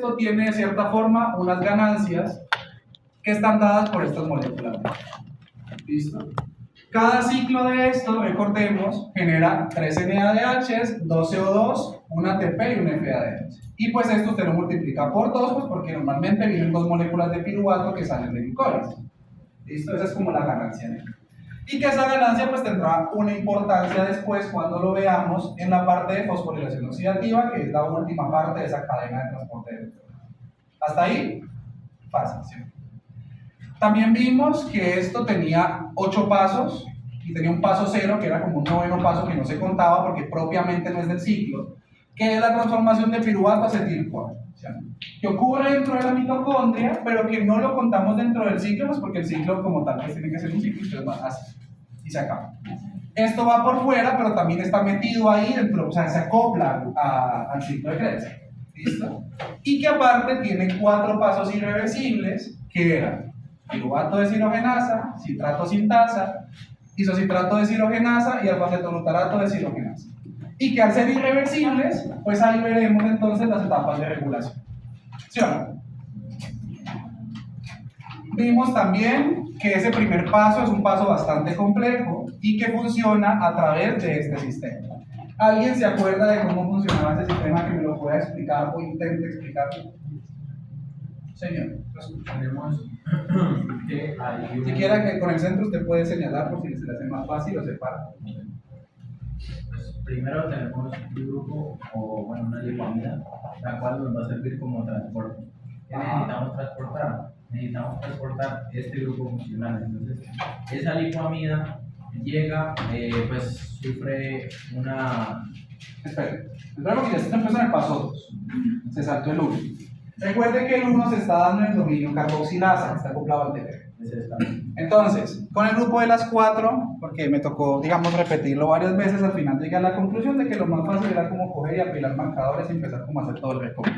esto tiene de cierta forma unas ganancias que están dadas por estas moléculas. ¿Listo? Cada ciclo de esto, recordemos, genera 3 NADHs, 2 CO2, un ATP y un FADH. Y pues esto usted lo multiplica por 2, pues porque normalmente vienen 2 moléculas de piruvato que salen de glicólisis. ¿Listo? Esa es como la ganancia neta. Y que esa ganancia pues tendrá una importancia después cuando lo veamos en la parte de fosforilación oxidativa, que es la última parte de esa cadena de transporte de electrones. ¿Hasta ahí? Fácil, ¿sí? También vimos que esto tenía 8 pasos y tenía un paso 0 que era como un noveno paso que no se contaba porque propiamente no es del ciclo, que es la transformación de piruvato a acetil-CoA, que ocurre dentro de la mitocondria, pero que no lo contamos dentro del ciclo, pues porque el ciclo como tal pues tiene que ser un ciclo, entonces va así y se acaba. Esto va por fuera, pero también está metido ahí dentro, o sea, se acopla al ciclo de Krebs. ¿Listo? Y que aparte tiene 4 pasos irreversibles, que eran piruvato de silogenasa, citrato sintasa, isocitrato de silogenasa y alfa-cetoglutarato de silogenasa. Y que al ser irreversibles, pues ahí veremos entonces las etapas de regulación. ¿Sí o no? Vimos también que ese primer paso es un paso bastante complejo y que funciona a través de este sistema. ¿Alguien se acuerda de cómo funcionaba ese sistema que me lo pueda explicar o intente explicarlo? Señor, lo escucho. Tenemos que hay un... Si quiera que con el centro usted puede señalar por si se le hace más fácil o separa. Pues, primero tenemos un grupo o bueno, una lipamida, la cual nos va a servir como transporte. ¿Qué necesitamos transportar? Necesitamos transportar este grupo funcional. Entonces, esa lipamida llega, pues sufre una... Espere, porque ya se está empezando en el paso 2. Se saltó el 1. Recuerde que el 1 se está dando en el dominio carboxilasa, que está acoplado al TP. Entonces, con el grupo de las 4, porque me tocó, digamos, repetirlo varias veces, al final llegué a la conclusión de que lo más fácil era como coger y apilar marcadores y empezar como a hacer todo el recorrido.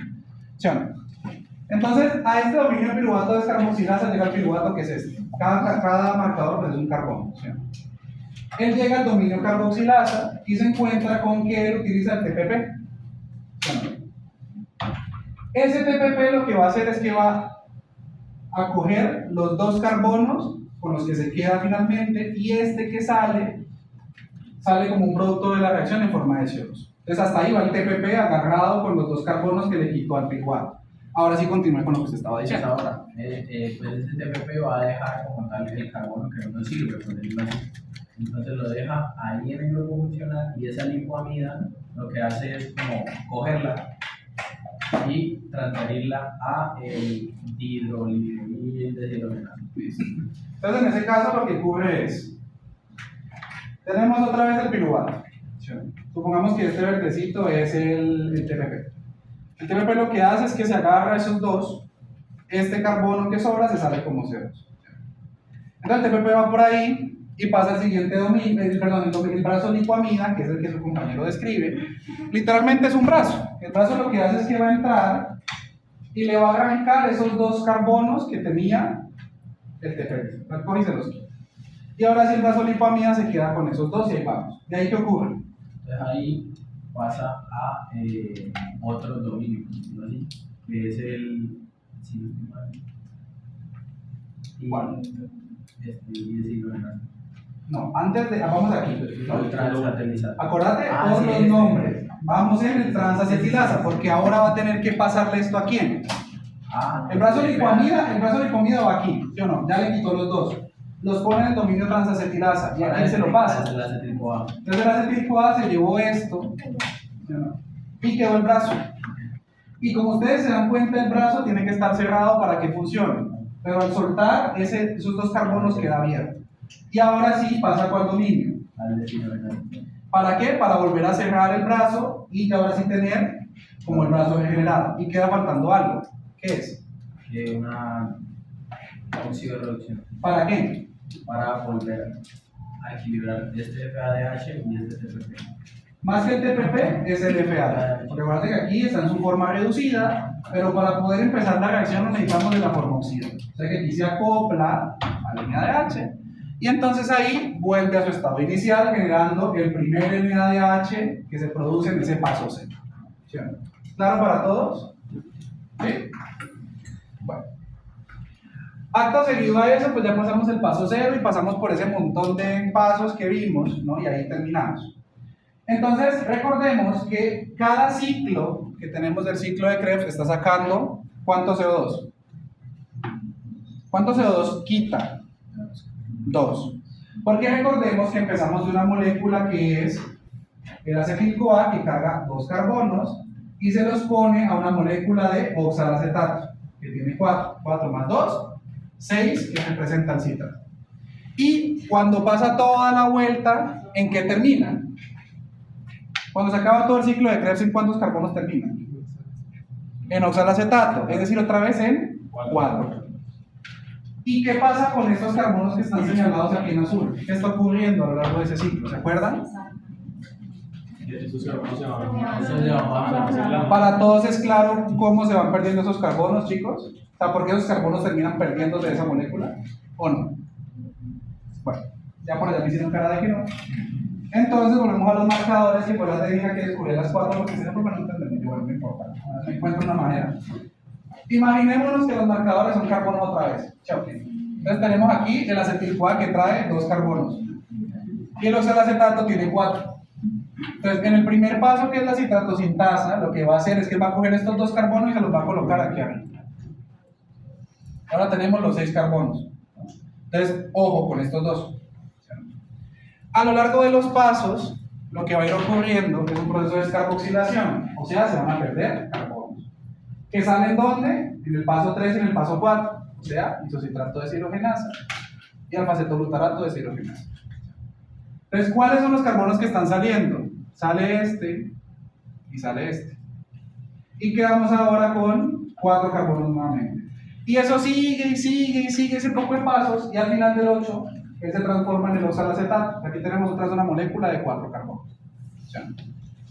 ¿Sí o no? Entonces, a este dominio de piruvato de carboxilasa llega el piruvato, que es este. Cada marcador pues, es un carbono. ¿Sí o no? Él llega al dominio carboxilasa y se encuentra con que él utiliza el TPP. ¿Sí o no? Ese TPP lo que va a hacer es que va a coger los 2 carbonos con los que se queda finalmente y este que sale como un producto de la reacción en forma de CO2. Entonces hasta ahí va el TPP agarrado con los 2 carbonos que le quitó al piruvato. Ahora sí continúe con lo que usted estaba diciendo. Ahora, pues ese TPP va a dejar como tal el carbono que no nos sirve, por decirlo así. Entonces lo deja ahí en el grupo funcional y esa lipoamida lo que hace es como cogerla y transferirla a el dihidrolipamida de hidrogenasa. Entonces en ese caso lo que ocurre es, tenemos otra vez el piruvato. Supongamos que este vertecito es el TPP. El TPP lo que hace es que se agarra esos 2, este carbono que sobra se sale como CO2. Entonces el TPP va por ahí y pasa al siguiente dominio, el brazo lipoamida, que es el que su compañero describe. Literalmente es un brazo. El brazo lo que hace es que va a entrar y le va a arrancar esos 2 carbonos que tenía el TPP. Los coge y se los quita. Y ahora sí el brazo lipoamida se queda con esos 2 y ahí vamos. ¿De ahí qué ocurre? Entonces ahí pasa a otro dominio, ¿no? Así, que es el... Igual. Y es hidrogenasa. No, antes de. Vamos aquí. ¿No? El transacetilasa. Acordate todos los nombres. Vamos en el transacetilasa, porque ahora va a tener que pasarle esto a quién. El brazo lipoamida va aquí, ¿sí o no? Ya le quitó los 2. Los pone en el dominio transacetilasa y aquí se lo pasa. Entonces el acetil-CoA se llevó esto, ¿sí o no? Y quedó el brazo. Y como ustedes se dan cuenta, el brazo tiene que estar cerrado para que funcione. Pero al soltar, esos 2 carbonos queda abierto. Y ahora sí pasa a cuál dominio. ¿Para qué? Para volver a cerrar el brazo y ahora sí tener como el brazo regenerado. Y queda faltando algo. ¿Qué es? Una óxido de reducción. ¿Para qué? Para volver a equilibrar este FADH y este TPP. Más que el TPP es el FADH. Porque acuérdate que aquí está en su forma reducida, pero para poder empezar la reacción necesitamos de la forma oxidada. O sea que aquí se acopla a la NADH y entonces ahí vuelve a su estado inicial generando el primer NADH que se produce en ese paso C. ¿Sí? ¿Claro para todos? ¿Sí? Acto seguido a eso, pues ya pasamos el paso 0 y pasamos por ese montón de pasos que vimos, ¿no? Y ahí terminamos. Entonces, recordemos que cada ciclo que tenemos del ciclo de Krebs está sacando, ¿cuánto CO2? ¿Cuánto CO2 quita? 2. Porque recordemos que empezamos de una molécula que es el acetil-CoA, que carga 2 carbonos, y se los pone a una molécula de oxalacetato, que tiene 4. 4 más 2, 6, que representa el citrato. Y cuando pasa toda la vuelta, ¿en qué termina? Cuando se acaba todo el ciclo de Krebs, ¿en cuántos carbonos termina? En oxalacetato, es decir, otra vez en 4. ¿Y qué pasa con estos carbonos que están señalados aquí en azul? ¿Qué está ocurriendo a lo largo de ese ciclo? ¿Se acuerdan? Para todos es claro cómo se van perdiendo esos carbonos, chicos. O sea, ¿por qué esos carbonos terminan perdiéndose de esa molécula? ¿O no? Bueno, ya por allá me hicieron cara de que no. Entonces volvemos a los marcadores y por ya te dije que descubrí las 4 porque si no, pues no entendemos, que bueno, no importa. Me encuentro una manera. Imaginémonos que los marcadores son carbono otra vez. Chao. Entonces tenemos aquí el acetil-CoA que trae 2 carbonos. Y el oxalacetato tiene 4. Entonces, en el primer paso, que es la citratosintasa, lo que va a hacer es que va a coger estos 2 carbonos y se los va a colocar aquí arriba. Ahora tenemos los 6 carbonos. Entonces, ojo con estos 2. A lo largo de los pasos, lo que va a ir ocurriendo es un proceso de descarboxilación, o sea, se van a perder carbonos. ¿Que salen dónde? En el paso 3 y en el paso 4, o sea, isocitrato de deshidrogenasa y alfa-cetoglutarato de deshidrogenasa. Entonces, ¿cuáles son los carbonos que están saliendo? Sale este y sale este. Y quedamos ahora con 4 carbonos nuevamente. Y eso sigue y sigue y sigue ese poco de pasos, y al final del 8, él se transforma en el oxalacetato. Aquí tenemos otra vez una molécula de 4 carbonos.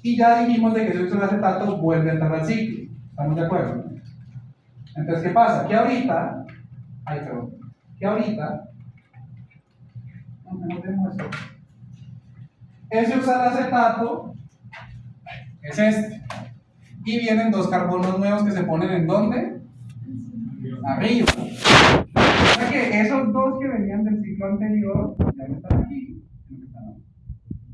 Y ya dijimos de que ese oxalacetato vuelve a entrar al ciclo. ¿Estamos de acuerdo? Entonces, ¿qué pasa? Que ahorita, ese oxalacetato es este. Y vienen 2 carbonos nuevos que se ponen ¿en dónde? Arriba. O sea que esos 2 que venían del ciclo anterior ya no están aquí.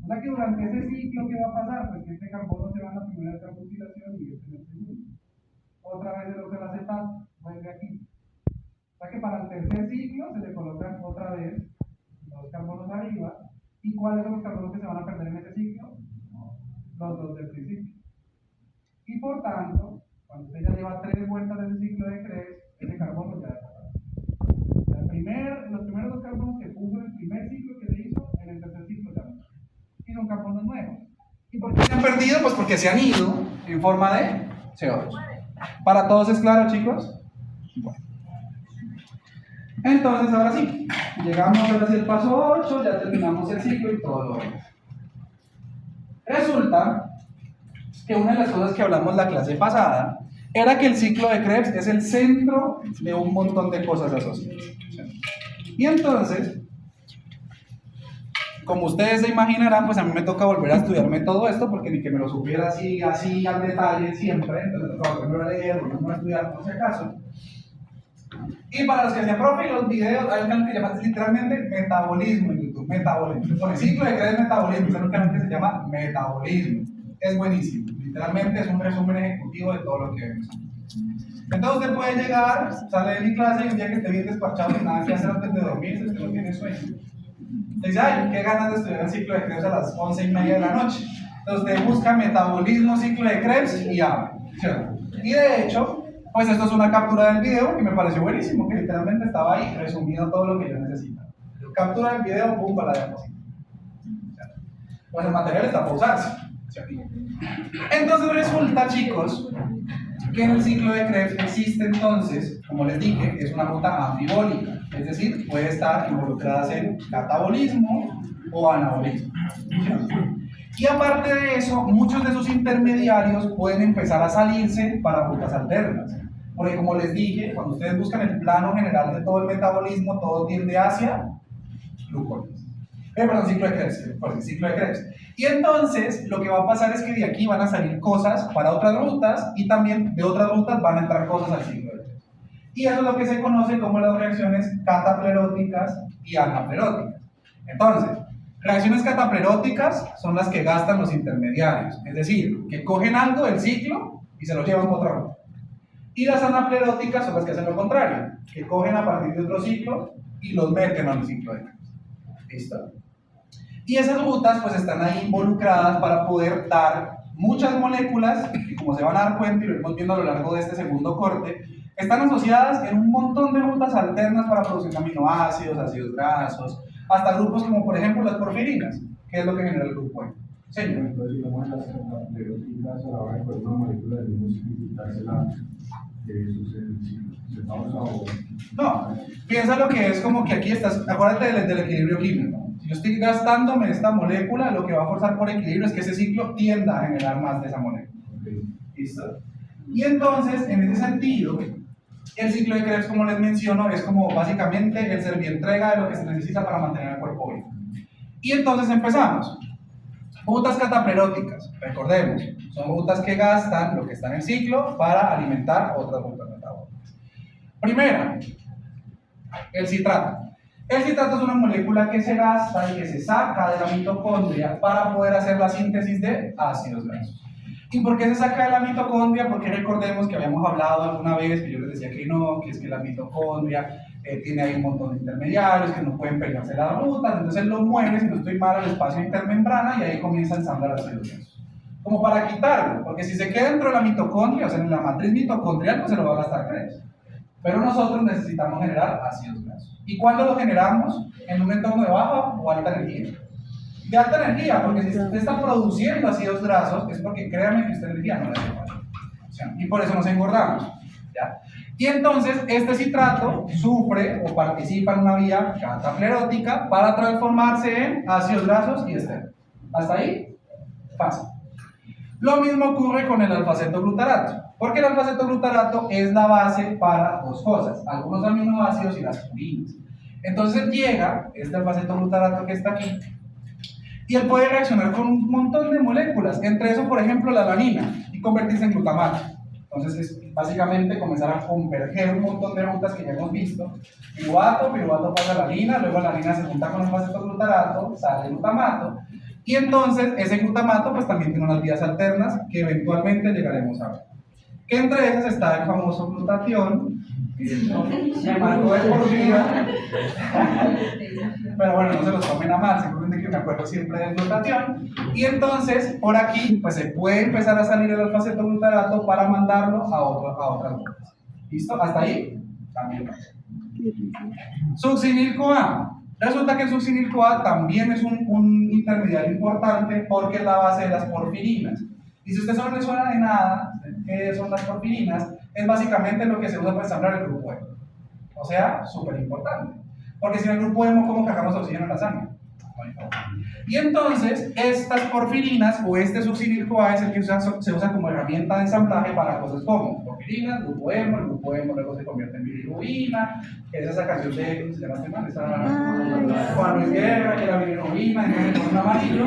O sea que durante ese ciclo, ¿qué va a pasar? Pues que este carbono se va a la primera carboxilación y este en el segundo. Otra vez el oxalacetato vuelve aquí. O sea que para el tercer ciclo se le colocan otra vez 2 carbonos arriba. ¿Y cuáles son los carbonos que se van a perder en ese ciclo? Los 2 del principio. Y por tanto, cuando usted ya lleva 3 vueltas del ciclo de Krebs, ese carbono ya desaparece. Los primeros 2 carbonos que puso en el primer ciclo que se hizo, en el tercer ciclo ya no. Y son carbonos nuevos. ¿Y por qué se han perdido? Pues porque se han ido en forma de CO2. ¿Para todos es claro, chicos? Bueno. Entonces, ahora sí, llegamos ahora sí al paso 8, ya terminamos el ciclo y todo lo demás. Resulta que una de las cosas que hablamos la clase pasada era que el ciclo de Krebs es el centro de un montón de cosas asociadas. Y entonces, como ustedes se imaginarán, pues a mí me toca volver a estudiarme todo esto, porque ni que me lo supiera así al detalle siempre, entonces me toca volverlo a leer, volverlo a estudiar por si acaso. Y para los que se profe los videos, hay un canal que se llama literalmente metabolismo en YouTube, metabolismo. Se pone ciclo de Krebs metabolismo, es un canal que se llama metabolismo. Es buenísimo, literalmente es un resumen ejecutivo de todo lo que vemos. Entonces usted puede llegar, sale de mi clase y un día que esté bien despachado y nada que hacer antes de dormir, usted no tiene sueño. Dice, ay, qué ganas de estudiar el ciclo de Krebs a las 11:30 de la noche. Entonces usted busca metabolismo, ciclo de Krebs y abre. Y de hecho, pues esto es una captura del video que me pareció buenísimo, que literalmente estaba ahí resumido todo lo que yo necesitaba. Captura del video, pum, para la diapositiva. Pues el material está para usarse. Entonces resulta, chicos, que en el ciclo de Krebs existe entonces, como les dije, es una ruta anfibólica, es decir, puede estar involucrada en catabolismo o anabolismo. Y aparte de eso, muchos de sus intermediarios pueden empezar a salirse para rutas alternas. Porque como les dije, cuando ustedes buscan el plano general de todo el metabolismo, todo tiende hacia glucones. Perdón, ciclo de Krebs. Y entonces, lo que va a pasar es que de aquí van a salir cosas para otras rutas y también de otras rutas van a entrar cosas al ciclo de Krebs. Y eso es lo que se conoce como las reacciones catapleróticas y anapleróticas. Entonces, reacciones catapleróticas son las que gastan los intermediarios, es decir, que cogen algo del ciclo y se lo llevan a otra ruta. Y las anapleróticas son las que hacen lo contrario, que cogen a partir de otro ciclo y los meten al ciclo de Krebs. ¿Listo? Y esas rutas pues están ahí involucradas para poder dar muchas moléculas, que como se van a dar cuenta y lo iremos viendo a lo largo de este segundo corte, están asociadas en un montón de rutas alternas para producir aminoácidos, ácidos grasos, hasta grupos como por ejemplo las porfirinas, que es lo que genera el grupo E. Señor. Entonces, digamos, las anapleróticas a la hora de poner una molécula del mismo ciclo y quitársela de se pausa o... No, piensa lo que es como que aquí estás, acuérdate del equilibrio químico. Si yo estoy gastándome esta molécula, lo que va a forzar por equilibrio es que ese ciclo tienda a generar más de esa molécula. ¿Listo? Y entonces, en ese sentido, el ciclo de Krebs, como les menciono, es como básicamente el servientrega de lo que se necesita para mantener el cuerpo vivo. Y entonces empezamos. Rutas catapleróticas, recordemos, son rutas que gastan lo que está en el ciclo para alimentar otras rutas metabólicas. Primera, el citrato. El citrato es una molécula que se gasta y que se saca de la mitocondria para poder hacer la síntesis de ácidos grasos. ¿Y por qué se saca de la mitocondria? Porque recordemos que habíamos hablado alguna vez, que yo les decía que no, que es que la mitocondria tiene ahí un montón de intermediarios que no pueden pegarse las rutas, entonces lo mueve, si no estoy mal, al espacio intermembrana y ahí comienza a ensamblar ácidos grasos. Como para quitarlo, porque si se queda dentro de la mitocondria, o sea, en la matriz mitocondrial, pues se lo va a gastar Krebs. Pero nosotros necesitamos generar ácidos grasos. ¿Y cuándo lo generamos? En un entorno de baja o alta energía. De alta energía, porque si usted está produciendo ácidos grasos, es porque créanme que esta energía no la hace falta. O sea, y por eso nos engordamos. ¿Ya? Y entonces, este citrato sufre o participa en una vía cataplerótica para transformarse en ácidos grasos y esteros. ¿Hasta ahí? Fácil. Lo mismo ocurre con el alfa-cetoglutarato, porque el alfa-cetoglutarato es la base para dos cosas, algunos aminoácidos y las purinas. Entonces llega este alfa-cetoglutarato que está aquí, y él puede reaccionar con un montón de moléculas, entre eso, por ejemplo, la alanina, y convertirse en glutamato. Entonces es básicamente comenzar a converger un montón de rutas que ya hemos visto. Piruvato pasa a la alanina, luego la alanina se junta con el alfa-cetoglutarato, sale glutamato, y entonces ese glutamato pues también tiene unas vías alternas que eventualmente llegaremos a ver. Que entre esas está el famoso glutatión, me marcó de por vida, pero bueno, no se los tomen a mal, simplemente que me acuerdo siempre del glutatión. Y entonces, por aquí, pues se puede empezar a salir el alfa-cetoglutarato para mandarlo a otras rutas. ¿Listo? ¿Hasta ahí? También. Succinil-CoA. Resulta que el succinil-CoA también es un intermediario importante porque es la base de las porfirinas. Y si usted solo le suena de nada, ¿qué son las porfirinas? Es básicamente lo que se usa para ensamblar el grupo hemo. O sea, súper importante. Porque sin el grupo hemo, ¿cómo cargamos oxígeno en la sangre? No hay forma. Y entonces, estas porfirinas o este succinil-CoA es el que se usa como herramienta de ensamblaje para cosas como porfirinas, grupo hemo, el grupo hemo luego se convierte en bilirrubina, que es esa canción de, ¿cómo se llama este man? Esa Juan Luis Guerra, que era bilirrubina, entonces con un amarillo.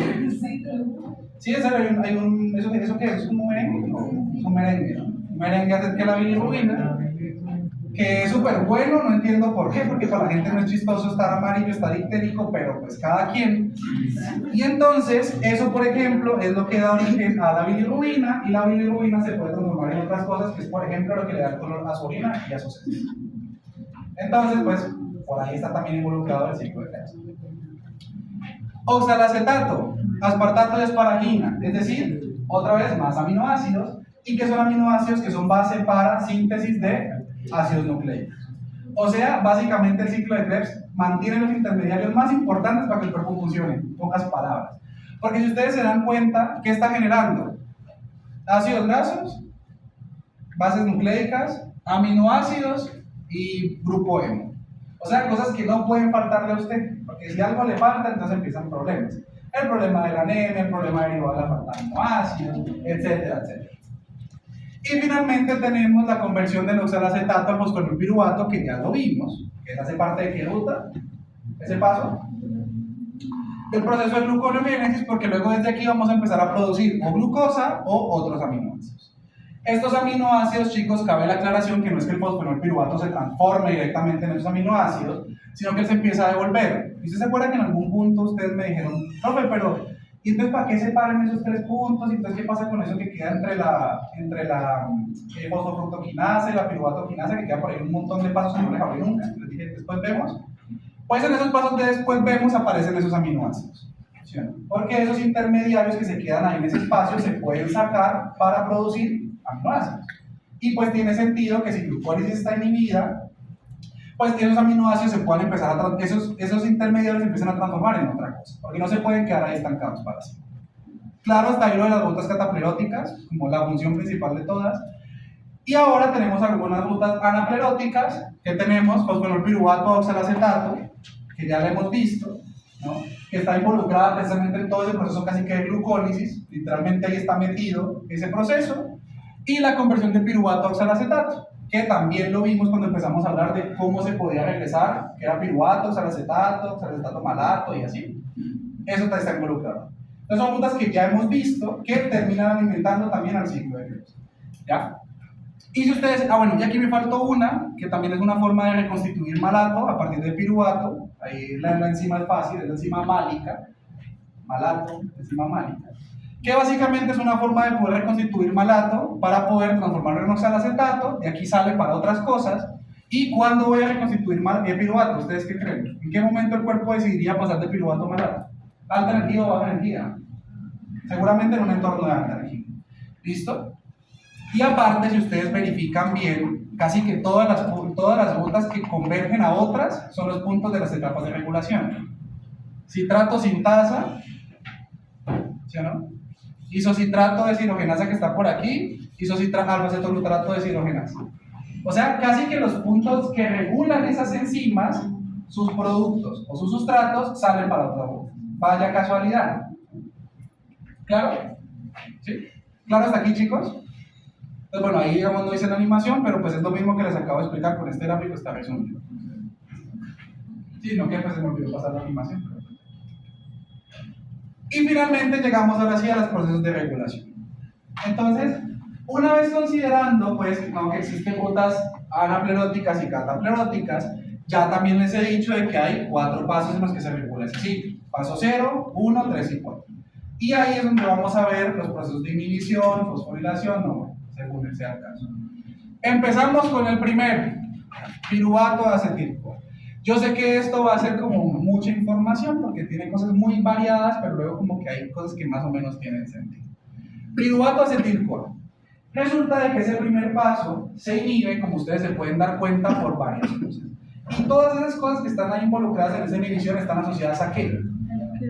Sí, eso que es un merengue, ¿no? Es un merengue, ¿no? Un merengue hace que la bilirrubina, que es súper bueno, no entiendo por qué, porque para la gente no es chistoso estar amarillo, estar ictérico, pero pues cada quien. Y entonces, eso por ejemplo, es lo que da origen a la bilirrubina, y la bilirrubina se puede transformar en otras cosas, que es por ejemplo lo que le da el color a su orina y a sus heces. Entonces, pues, por ahí está también involucrado el ciclo de Krebs. Oxalacetato, aspartato de asparagina, es decir, otra vez más aminoácidos, y que son aminoácidos que son base para síntesis de ácidos nucleicos. O sea, básicamente el ciclo de Krebs mantiene los intermediarios más importantes para que el cuerpo funcione, en pocas palabras. Porque si ustedes se dan cuenta, ¿qué está generando? Ácidos grasos, bases nucleicas, aminoácidos y grupo hemo. O sea, cosas que no pueden faltarle a usted, porque si algo le falta, entonces empiezan problemas. El problema de la anemia, el problema derivado de la falta de aminoácidos, etcétera, etcétera. Y finalmente tenemos la conversión del oxalacetato al fosfolpiruvato, que ya lo vimos, que hace parte de qué ruta, ese paso, del proceso de gluconeogénesis, porque luego desde aquí vamos a empezar a producir o glucosa o otros aminoácidos. Estos aminoácidos, chicos, cabe la aclaración que no es que el fosfonol piruvato se transforme directamente en esos aminoácidos, sino que él se empieza a devolver. ¿Y usted se acuerda que en algún punto ustedes me dijeron, profe, pero ¿y entonces para qué separan esos 3 puntos? ¿Y entonces qué pasa con eso que queda entre la fosfofructoquinasa y la piruvatoquinasa, que queda por ahí un montón de pasos que no les hablé nunca? Les dije, después vemos. Pues en esos pasos de después vemos aparecen esos aminoácidos. ¿Sí? Porque esos intermediarios que se quedan ahí en ese espacio se pueden sacar para producir aminoácidos. Y pues tiene sentido que si glucólisis está inhibida, pues esos aminoácidos se puedan empezar esos intermediarios se empiezan a transformar en otra cosa, porque no se pueden quedar ahí estancados para siempre. Claro, está ahí lo de las rutas catapleróticas, como la función principal de todas. Y ahora tenemos algunas rutas anapleróticas, que tenemos fosfonol piruvato oxalacetato, que ya lo hemos visto, ¿no? Que está involucrada precisamente en todo ese proceso casi que de glucólisis, literalmente ahí está metido ese proceso, y la conversión de piruvato a oxalacetato, que también lo vimos cuando empezamos a hablar de cómo se podía regresar, que era piruvato, oxalacetato malato y así. Eso está involucrado. Entonces son rutas que ya hemos visto que terminan alimentando también al ciclo de Krebs. ¿Ya? Y si ustedes, bueno, y aquí me faltó una, que también es una forma de reconstituir malato a partir de piruvato. Ahí la enzima es fácil, es la enzima málica, malato, enzima málica, que básicamente es una forma de poder reconstituir malato para poder transformarlo en oxalacetato, de aquí sale para otras cosas. ¿Y cuándo voy a reconstituir piruvato? ¿Ustedes qué creen? ¿En qué momento el cuerpo decidiría pasar de piruvato a malato? ¿Alta energía o baja energía? Seguramente en un entorno de alta energía. ¿Listo? Y aparte, si ustedes verifican bien, casi que todas las rutas que convergen a otras son los puntos de las etapas de regulación. Citrato sintasa, ¿sí o no? Isocitrato de deshidrogenasa que está por aquí, alfa-cetoglutarato de deshidrogenasa. O sea, casi que los puntos que regulan esas enzimas, sus productos o sus sustratos, salen para otra ruta. Vaya casualidad. ¿Claro? ¿Sí? ¿Claro hasta aquí, chicos? Entonces, bueno, ahí digamos no hice la animación, pero pues es lo mismo que les acabo de explicar con este gráfico, está resumido. Sí, no que pues se me olvidó pasar la animación. Y finalmente llegamos ahora sí a los procesos de regulación. Entonces, una vez considerando pues no, que existen rutas anapleróticas y catapleróticas, ya también les he dicho de que hay 4 pasos en los que se regula ese ciclo. Paso 0, 1, 3 y 4. Y ahí es donde vamos a ver los procesos de inhibición, fosforilación, no, según sea el caso. Empezamos con el primero, piruvato de acetilco. Yo sé que esto va a ser como mucha información porque tiene cosas muy variadas, pero luego como que hay cosas que más o menos tienen sentido. Piruvato acetil-CoA. Resulta de que ese primer paso se inhibe, como ustedes se pueden dar cuenta, por varias cosas. Y todas esas cosas que están ahí involucradas en esa inhibición están asociadas ¿a qué?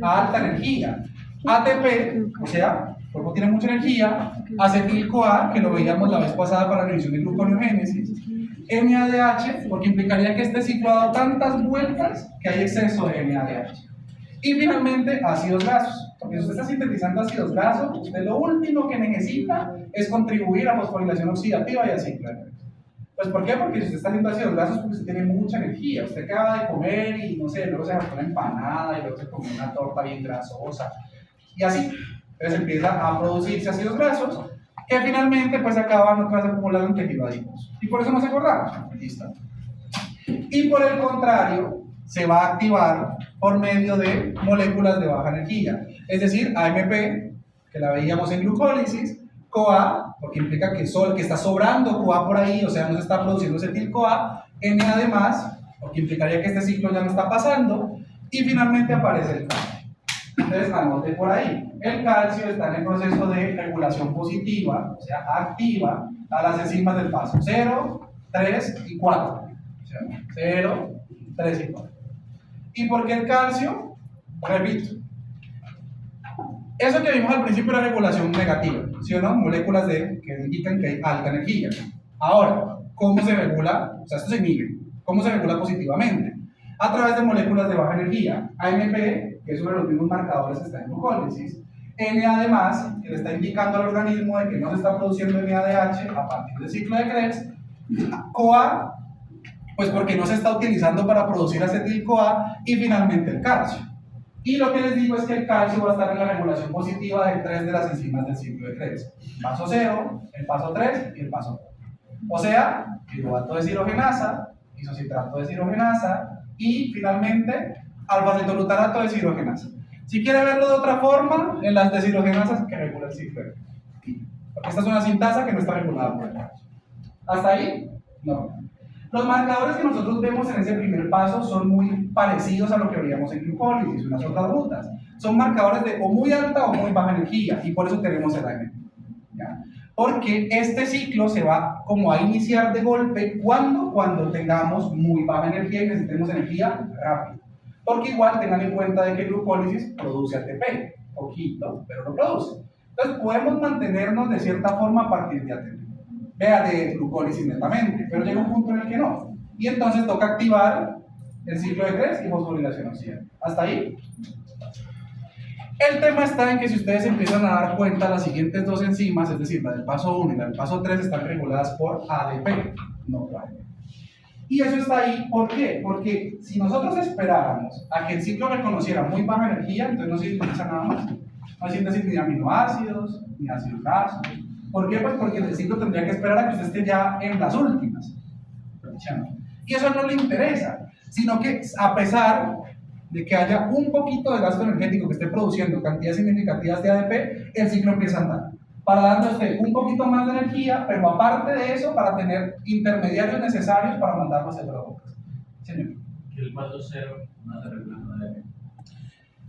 A alta energía. ATP, o sea, el cuerpo tiene mucha energía, acetil-CoA, que lo veíamos la vez pasada para la inhibición de gluconeogénesis, NADH, porque implicaría que este ciclo ha dado tantas vueltas que hay exceso de NADH. Y finalmente, ácidos grasos, porque si usted está sintetizando ácidos grasos, usted lo último que necesita es contribuir a fosforilación oxidativa y al ciclo de Krebs. Pues ¿por qué? Porque si usted está haciendo ácidos grasos, porque usted tiene mucha energía, usted acaba de comer y no sé, luego se hace una empanada y luego se come una torta bien grasosa y así, entonces empieza a producirse ácidos grasos que finalmente pues acaban otra vez acumulando en tejido adiposo y por eso no se acordaba. ¿Listo? Y por el contrario se va a activar por medio de moléculas de baja energía, es decir, AMP, que la veíamos en glucólisis, CoA, porque implica que está sobrando CoA por ahí, o sea, no se está produciendo acetil-CoA, Na además, porque implicaría que este ciclo ya no está pasando, y finalmente aparece el calcio. Entonces, anote por ahí, el calcio está en el proceso de regulación positiva, o sea, activa a las enzimas del paso 0, 3 y 4. O sea, 0, 3 y 4. ¿Y por qué el calcio? Repito. Eso que vimos al principio era regulación negativa, ¿sí o no? Moléculas que indican que hay alta energía. Ahora, ¿cómo se regula? O sea, esto se inhibe. ¿Cómo se regula positivamente? A través de moléculas de baja energía. AMP, que es uno de los mismos marcadores que está en glucólisis. Na además, que le está indicando al organismo de que no se está produciendo NADH a partir del ciclo de Krebs. CoA, pues porque no se está utilizando para producir acetil-CoA. Y finalmente el calcio. Y lo que les digo es que el calcio va a estar en la regulación positiva de 3 de las enzimas del ciclo de Krebs. El paso 0, el paso 3 y el paso 4. O sea, piruvato de deshidrogenasa, isocitrato de deshidrogenasa y finalmente alfa-cetoglutarato de deshidrogenasa. Si quiere verlo de otra forma, en las deshidrogenasas que regula el ciclo de Krebs. Porque esta es una sintasa que no está regulada por el calcio. ¿Hasta ahí? No. Los marcadores que nosotros vemos en ese primer paso son muy parecidos a lo que veíamos en glucólisis, en las otras rutas. Son marcadores de o muy alta o muy baja energía y por eso tenemos el AMP. ¿Ya? Porque este ciclo se va como a iniciar de golpe cuando tengamos muy baja energía y necesitemos energía rápida. Porque igual tengan en cuenta de que glucólisis produce ATP, poquito, pero lo produce. Entonces podemos mantenernos de cierta forma a partir de ATP. Vea, de glucólisis netamente, pero llega un punto en el que no. Y entonces toca activar el ciclo de Krebs y fosforilación oxidante. ¿Hasta ahí? El tema está en que si ustedes empiezan a dar cuenta, las siguientes dos enzimas, es decir, la del paso 1 y la del paso 3, están reguladas por ADP, no por ADP. Y eso está ahí, ¿por qué? Porque si nosotros esperáramos a que el ciclo reconociera muy baja energía, entonces no se sintetiza nada más. No hay síntesis ni de aminoácidos, ni ácidos grasos. ¿Por qué? Pues porque el ciclo tendría que esperar a que usted esté ya en las últimas. Y eso no le interesa, sino que a pesar de que haya un poquito de gasto energético que esté produciendo cantidades significativas de ADP, el ciclo empieza a andar. Para darle a usted un poquito más de energía, pero aparte de eso, para tener intermediarios necesarios para mandarlo hacia las bocas. Señor. Y el paso 0 no se regula con ADP.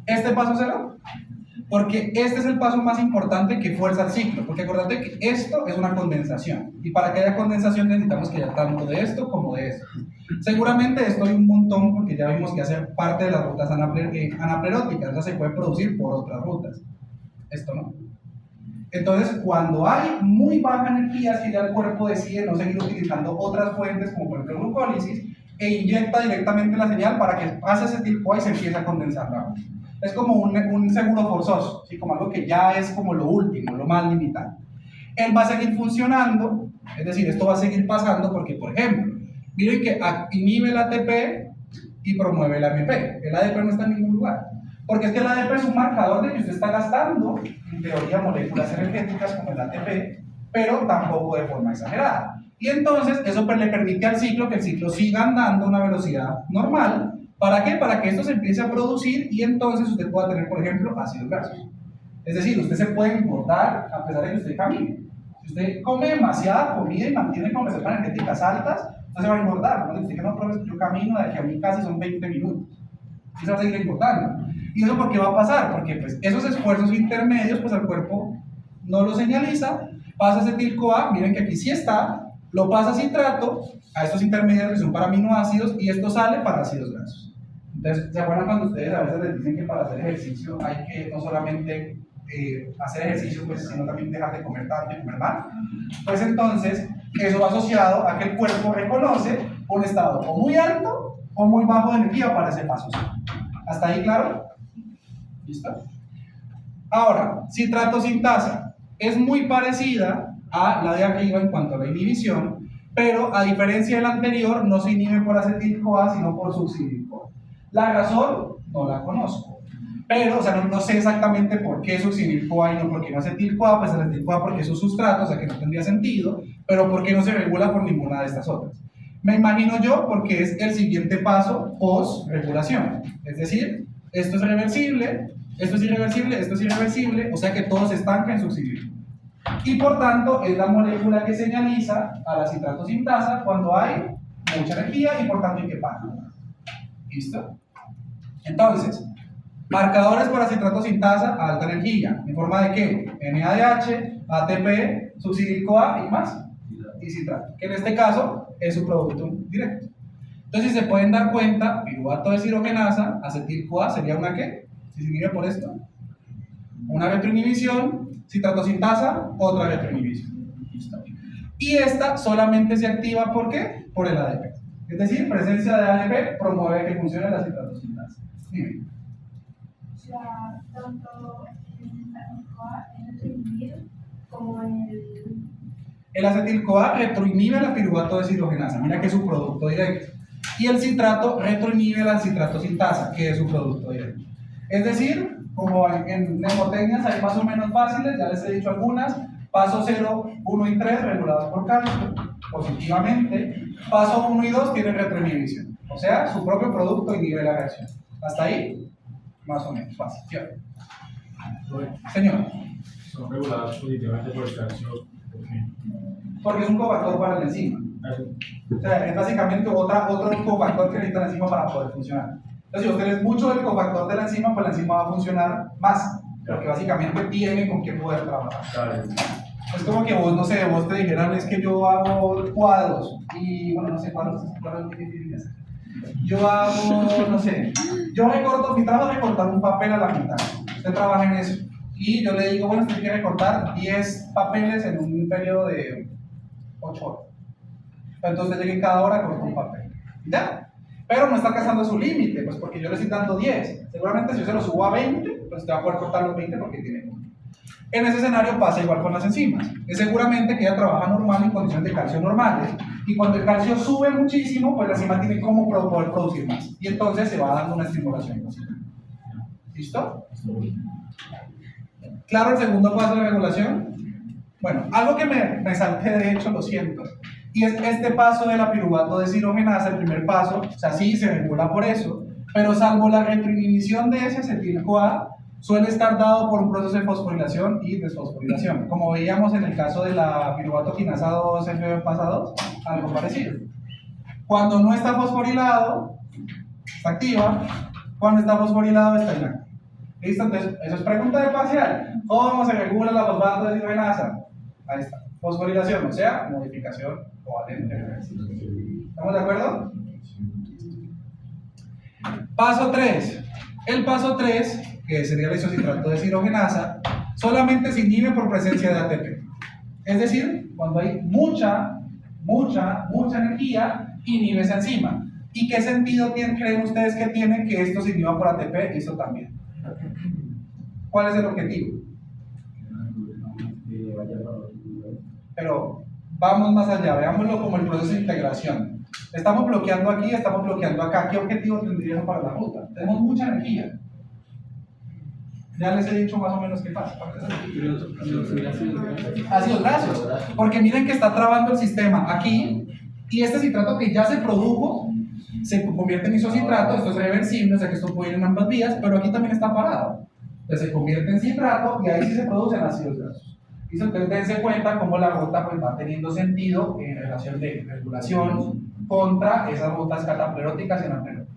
¿Este paso 0? Porque este es el paso más importante que fuerza el ciclo, porque acuérdate que esto es una condensación, y para que haya condensación necesitamos que haya tanto de esto como de esto. Seguramente esto hay un montón, porque ya vimos que hace parte de las rutas anapleróticas, o sea, se puede producir por otras rutas. Esto no. Entonces, cuando hay muy baja energía, es que ya el cuerpo decide no seguir utilizando otras fuentes, como por ejemplo glucólisis, e inyecta directamente la señal para que pase ese tipo y se empiece a condensar rápido. Es como un seguro forzoso, ¿sí? Como algo que ya es como lo último, lo más limitado. Él va a seguir funcionando, es decir, esto va a seguir pasando porque, por ejemplo, miren que inhibe el ATP y promueve el AMP. El ADP no está en ningún lugar. Porque es que el ADP es un marcador de que usted está gastando, en teoría, moléculas energéticas como el ATP, pero tampoco de forma exagerada. Y entonces eso le permite al ciclo que el ciclo siga andando a una velocidad normal. ¿Para qué? Para que esto se empiece a producir y entonces usted pueda tener, por ejemplo, ácidos grasos. Es decir, usted se puede engordar a pesar de que usted camine. Si usted come demasiada comida y mantiene con reservas energéticas altas, usted se va a engordar. ¿No? Si usted no, profesor, yo camino de aquí a mi casa y son 20 minutos. Y se va a seguir engordando. ¿Y eso por qué va a pasar? Porque pues, esos esfuerzos intermedios, pues el cuerpo no lo señaliza, pasa acetil-CoA, miren que aquí sí está, lo pasa a citrato, a estos intermediarios que son para aminoácidos, y esto sale para ácidos grasos. Entonces, ¿se acuerdan cuando ustedes a veces les dicen que para hacer ejercicio hay que no solamente hacer ejercicio, pues, sino también dejar de comer tanto y comer mal? Pues entonces, eso va asociado a que el cuerpo reconoce un estado o muy alto o muy bajo de energía para ese paso. ¿Hasta ahí claro? ¿Listo? Ahora, citrato sintasa es muy parecida a la de arriba en cuanto a la inhibición, pero a diferencia de la anterior, no se inhibe por acetil-CoA, sino por succinil-CoA. La razón no la conozco, pero, o sea, no sé exactamente por qué succinil-CoA y no por qué no acetil-CoA, pues acetil-CoA porque es un sustrato, o sea que no tendría sentido, pero por qué no se regula por ninguna de estas otras. Me imagino yo porque es el siguiente paso post-regulación, es decir, esto es reversible, esto es irreversible, esto es irreversible, o sea que todo se estanca en succinil. Y por tanto es la molécula que señaliza a la citrato sintasa cuando hay mucha energía y por tanto hay que parar. ¿Listo? Entonces, marcadores para citrato sintasa a alta energía, ¿en forma de qué? NADH, ATP, succinil-CoA y más, y citrato, que en este caso es su producto directo. Entonces, si se pueden dar cuenta, piruvato de deshidrogenasa, acetil-CoA sería una ¿qué? Si se inhibe por esto, una retroinhibición, citrato sintasa, otra retroinhibición. ¿Listo? Y esta solamente se activa ¿por qué? Por el ADP. Es decir, presencia de ADP promueve que funcione la citrato sintasa. Dime. O sea, tanto en acetil-CoA en el retroinhibido como en El acetil-CoA retroinhibe la piruvato de deshidrogenasa, mira que es su producto directo. Y el citrato retroinhibe la citrato sintasa, que es su producto directo. Es decir, como en mnemotecnias hay más o menos fáciles, ya les he dicho algunas. Paso 0, 1 y 3 regulados por calcio positivamente. Paso 1 y 2 tienen retroinhibición, o sea, su propio producto inhibe la reacción. Hasta ahí, más o menos fácil, ¿cierto? Señor. Son reguladas positivamente por el calcio. ¿Por qué? Porque es un cofactor para la enzima. O sea, es básicamente otro cofactor que necesita la enzima para poder funcionar. Entonces, si usted es mucho del cofactor de la enzima, pues la enzima va a funcionar más. Porque básicamente tiene con qué poder trabajar. Es como que vos, no sé, vos te dijeran, es que yo hago cuadros. Y bueno, no sé, cuadros es muy difícil de hacer. Yo hago, no sé, yo recorto, mi trabajo es recortar un papel a la mitad. Usted trabaja en eso. Y yo le digo, bueno, usted quiere recortar 10 papeles en un periodo de 8 horas. Entonces usted llega en cada hora, corta un papel. ¿Ya? Pero no está alcanzando su límite, pues porque yo le estoy dando 10. Seguramente si yo se lo subo a 20, pues usted va a poder cortar los 20 porque tiene. En ese escenario pasa igual con las enzimas. Es seguramente que ella trabaja normal en condiciones de calcio normales. Y cuando el calcio sube muchísimo, pues la enzima tiene cómo poder producir más. Y entonces se va dando una estimulación. ¿Listo? ¿Claro el segundo paso de la regulación? Bueno, algo que me salté de hecho, lo siento. Y es este paso de la piruvato deshidrogenasa, el primer paso, o sea, sí se regula por eso, pero salvo la retroinhibición de ese acetil-CoA, suele estar dado por un proceso de fosforilación y desfosforilación, como veíamos en el caso de la piruvato quinasa 2 FB-PASA2, algo parecido. Cuando no está fosforilado, está activa. Cuando está fosforilado, está inactiva. ¿Listo? Entonces, eso es pregunta de parcial. ¿Cómo se regula la fosfato deshidrogenasa? Ahí está. Fosforilación, o sea, modificación covalente reversible. ¿Estamos de acuerdo? Paso 3. El paso 3, que sería la isocitrato deshidrogenasa, solamente se inhibe por presencia de ATP. Es decir, cuando hay mucha energía, inhibe esa enzima. ¿Y qué sentido creen ustedes que tiene que esto se inhiba por ATP y esto también? ¿Cuál es el objetivo? Pero vamos más allá, veámoslo como el proceso de integración. Estamos bloqueando aquí, estamos bloqueando acá. ¿Qué objetivo tendría eso para la ruta? Tenemos mucha energía. Ya les he dicho más o menos qué pasa. Ácidos grasos. Porque miren que está trabando el sistema aquí, y este citrato que ya se produjo se convierte en isocitrato. Esto es reversible, o sea que esto puede ir en ambas vías, pero aquí también está parado. Entonces se convierte en citrato y ahí sí se producen ácidos grasos. Y entonces dense cuenta cómo la ruta pues, va teniendo sentido en relación de regulación contra esas rutas catapleróticas y anapleróticas.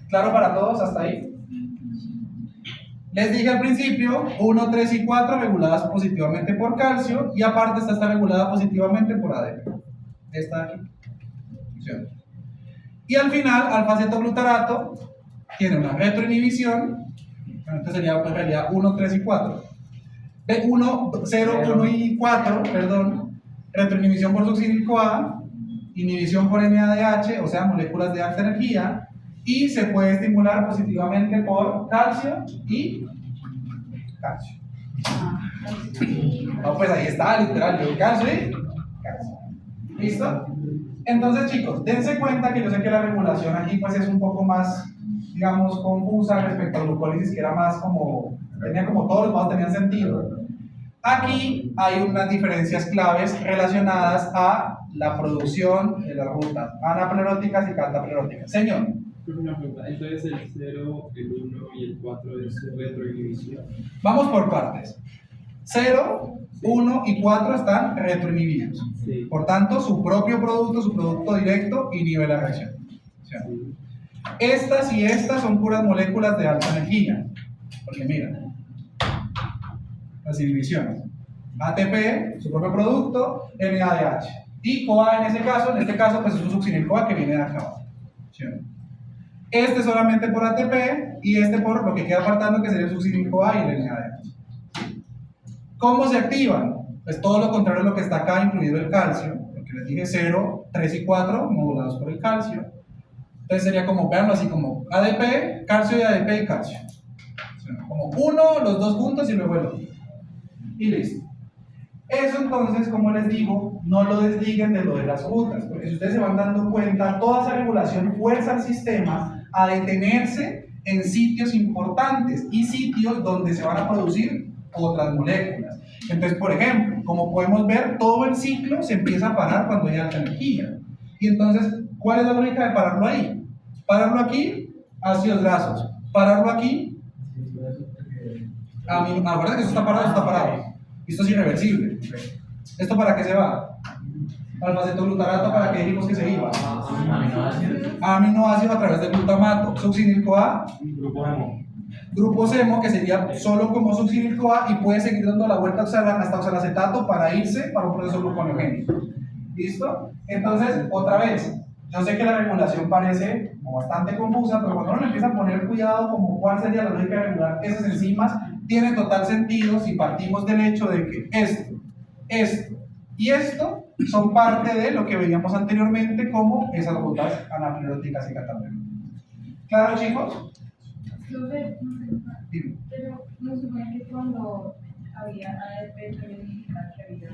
¿Claro para todos hasta ahí? Les dije al principio, 1, 3 y 4 reguladas positivamente por calcio, y aparte esta está regulada positivamente por ADP. Esta de aquí. Y al final, alfa-acetoglutarato tiene una retroinhibición, entonces sería en realidad 1, 3 y 4. 1, 0, 1 y 4, perdón, retroinhibición por succinil-CoA, inhibición por NADH, o sea, moléculas de alta energía, y se puede estimular positivamente por calcio y calcio. No, pues ahí está, literal, calcio y calcio. ¿Listo? Entonces, chicos, dense cuenta que yo sé que la regulación aquí pues es un poco más, digamos, confusa respecto a glucólisis, que era más como, tenía como todos los pasos tenían sentido. Aquí hay unas diferencias claves relacionadas a la producción de las rutas anapleróticas y catapleróticas. Señor. Una pregunta, entonces el 0, el 1 y el 4 es retroinhibición. Vamos por partes. 0, 1 y 4 están retroinhibidos. Sí. Por tanto, su propio producto, su producto directo, inhibe la reacción. ¿Sí? Estas y estas son puras moléculas de alta energía. Porque mira, las inhibiciones. ATP, su propio producto, NADH. Y CoA en este caso, pues es un succinil-CoA que viene de acá abajo. ¿Sí? Este solamente por ATP y este por lo que queda faltando, que sería el succinil-CoA y el NADH. ¿Cómo se activan? Pues todo lo contrario a lo que está acá, incluido el calcio, porque les dije 0, 3 y 4 modulados por el calcio. Entonces sería como, veanlo así como ADP, calcio y ADP y calcio. O sea, como uno, los dos juntos y luego el otro. Y listo. Eso entonces, como les digo, no lo desliguen de lo de las rutas, porque si ustedes se van dando cuenta, toda esa regulación fuerza al sistema a detenerse en sitios importantes y sitios donde se van a producir otras moléculas. Entonces, por ejemplo, como podemos ver, todo el ciclo se empieza a parar cuando hay alta energía. Y entonces, ¿cuál es la lógica de pararlo ahí? Pararlo aquí, ácidos grasos. Pararlo aquí, acuérdate que esto está parado, esto está parado. Esto es irreversible. ¿Esto para qué se va? Alfa-cetoglutarato, ¿para qué dijimos que se iba? Aminoácido a través del glutamato. Succinil-CoA, grupo SEMO, que sería solo como succinil-CoA y puede seguir dando la vuelta hasta oxalacetato para irse para un proceso gluconeogénico. ¿Listo? Entonces, otra vez, yo sé que la regulación parece como bastante confusa, pero cuando uno le empieza a poner cuidado como cuál sería la lógica de regular esas enzimas, tiene total sentido si partimos del hecho de que esto y esto son parte de lo que veíamos anteriormente como esas rutas anapleróticas y catabólicas. ¿Claro, chicos? Dime. Pero no supone que cuando había ADP también significa que había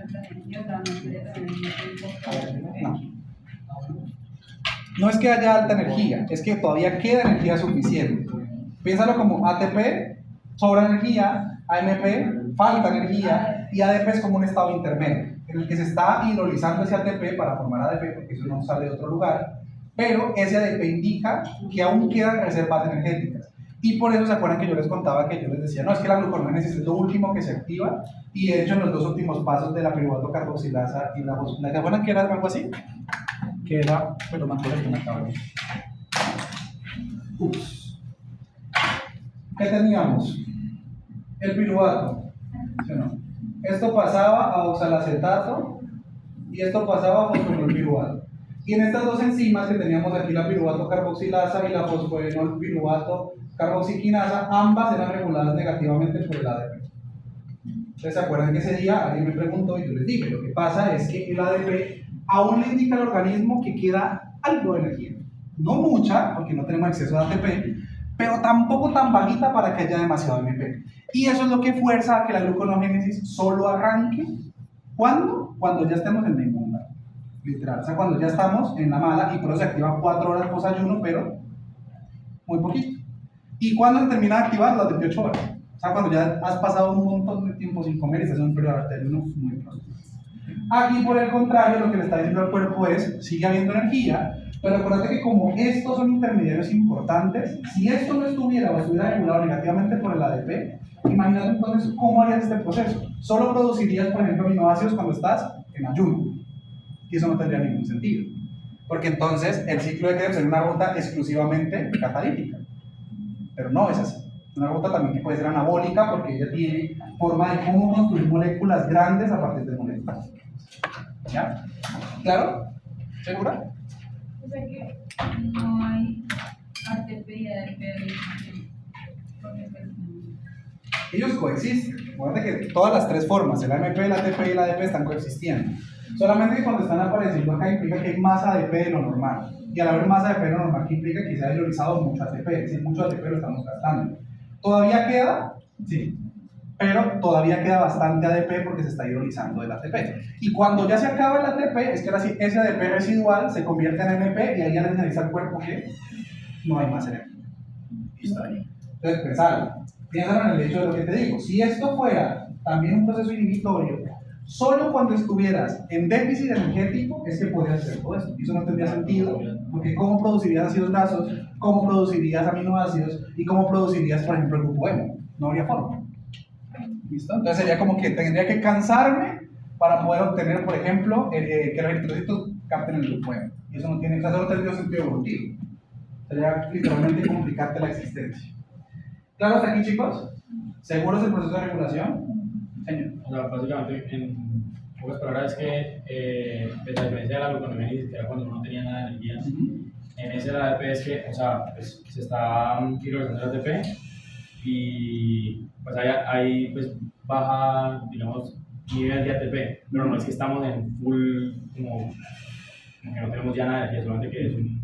alta energía, o sea, no sería también No. No es que haya alta energía, es que todavía queda energía suficiente. Piénsalo como ATP, sobra energía, AMP, falta energía, y ADP es como un estado intermedio, en el que se está hidrolizando ese ATP para formar ADP, porque eso no sale de otro lugar, pero ese ADP indica que aún quedan reservas energéticas. Y por eso se acuerdan que yo les contaba que yo les decía, no, es que la gluconeogénesis es lo último que se activa, y de hecho en los dos últimos pasos de la piruvato carboxilasa y la fosfolasa, ¿se acuerdan que era algo así? Que era, pero me acuerdo que me acabo de... ¿Qué teníamos? El piruvato, ¿sí o no? Esto pasaba a oxalacetato y esto pasaba a fosfoenolpiruvato. Y en estas dos enzimas que teníamos aquí, la piruvato carboxilasa y la fosfoenolpiruvato carboxiquinasa, ambas eran reguladas negativamente por el ADP. ¿Ustedes se acuerdan que ese día alguien me preguntó y yo les dije, lo que pasa es que el ADP aún le indica al organismo que queda algo de energía? No mucha, porque no tenemos exceso de ATP, pero tampoco tan bajita para que haya demasiado AMP. Y eso es lo que fuerza a que la gluconeogénesis solo arranque. ¿Cuándo? Cuando ya estemos en la inmunda. Literal, o sea, cuando ya estamos en la mala, y por eso se activa 4 horas post ayuno, pero muy poquito. ¿Y cuándo se termina de activar? Las 28 horas. O sea, cuando ya has pasado un montón de tiempo sin comer y estás en un periodo de ayuno muy pronto. Aquí, por el contrario, lo que le está diciendo al cuerpo es, sigue habiendo energía, pero acuérdate que como estos son intermediarios importantes, si esto no estuviera o estuviera regulado negativamente por el ADP, imagínate entonces cómo harías este proceso. Solo producirías, por ejemplo, aminoácidos cuando estás en ayuno, y eso no tendría ningún sentido, porque entonces el ciclo de Krebs sería una ruta exclusivamente catalítica, pero no es así. Una ruta también que puede ser anabólica porque ella tiene forma de cómo construir moléculas grandes a partir de moléculas. ¿Ya? ¿Claro? ¿Segura? O sea que no hay ATP y ADP porque Ellos coexisten. Acuérdate que todas las tres formas, el AMP, el ATP y el ADP, están coexistiendo. Solamente que cuando están apareciendo acá implica que hay más ADP de lo normal. Y al haber más ADP de lo normal, que implica que se ha hidrolizado mucho ATP. Es decir, mucho ATP lo estamos gastando. ¿Todavía queda? Sí. Pero todavía queda bastante ADP porque se está hidrolizando el ATP. Y cuando ya se acaba el ATP, es que ahora sí, ese ADP residual se convierte en AMP y ahí ya le analiza el cuerpo que no hay más energía. Listo ahí. Entonces, piénsalo en el hecho de lo que te digo. Si esto fuera también un proceso inhibitorio, solo cuando estuvieras en déficit energético es que podrías hacer todo esto. Y eso no tendría sentido, porque ¿cómo producirías ácidos grasos? ¿Cómo producirías aminoácidos? ¿Y cómo producirías, por ejemplo, el grupo hemo? No habría forma. ¿Listo? Entonces sería como que tendría que cansarme para poder obtener, por ejemplo, que los eritrocitos capten el grupo hemo. Y eso no tiene, eso no tendría sentido evolutivo. Sería literalmente complicarte la existencia. ¿Claro hasta aquí, chicos? ¿Seguros del proceso de regulación? Señor. O sea, básicamente, en pocas palabras, es que la diferencia de la gluconeogénesis, que era cuando uno no tenía nada de energía, en ese ADP es que, o sea, pues, se está hidrolizando el ATP y pues hay pues, baja, digamos, nivel de ATP, pero no es que estamos en full, como que no tenemos ya nada de energía, solamente que es un...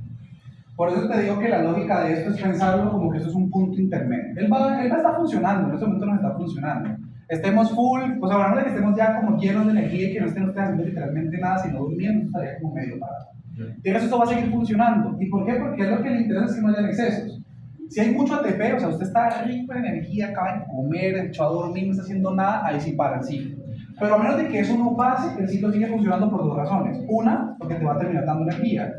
Por eso te digo que la lógica de esto es pensarlo como que eso es un punto intermedio. Él va a estar funcionando, en este momento nos está funcionando. Estemos full, pues hablando de que estemos ya como llenos de energía y que no estemos haciendo literalmente nada, sino durmiendo, estaría como medio parado. Pero esto va a seguir funcionando. ¿Y por qué? Porque es lo que le interesa es que no hayan excesos. Si hay mucho ATP, o sea, usted está rico en energía, acaba de comer, echó a dormir, no está haciendo nada, ahí sí para el ciclo. Pero a menos de que eso no pase, el ciclo sigue funcionando por dos razones. Una, porque te va a terminar dando energía.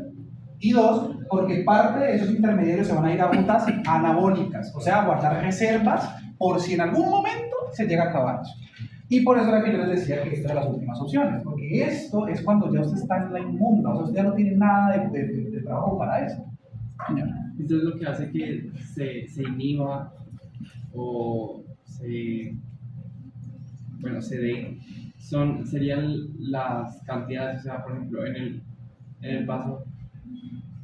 Y dos, porque parte de esos intermediarios se van a ir a rutas anabólicas, o sea, a guardar reservas por si en algún momento se llega a acabar eso. Y por eso era que yo les decía que esta era las últimas opciones, porque esto es cuando ya usted está en la inmunda, o sea, usted ya no tiene nada de trabajo para eso. Entonces lo que hace que se inhiba o se dé serían las cantidades, o sea, por ejemplo, en el paso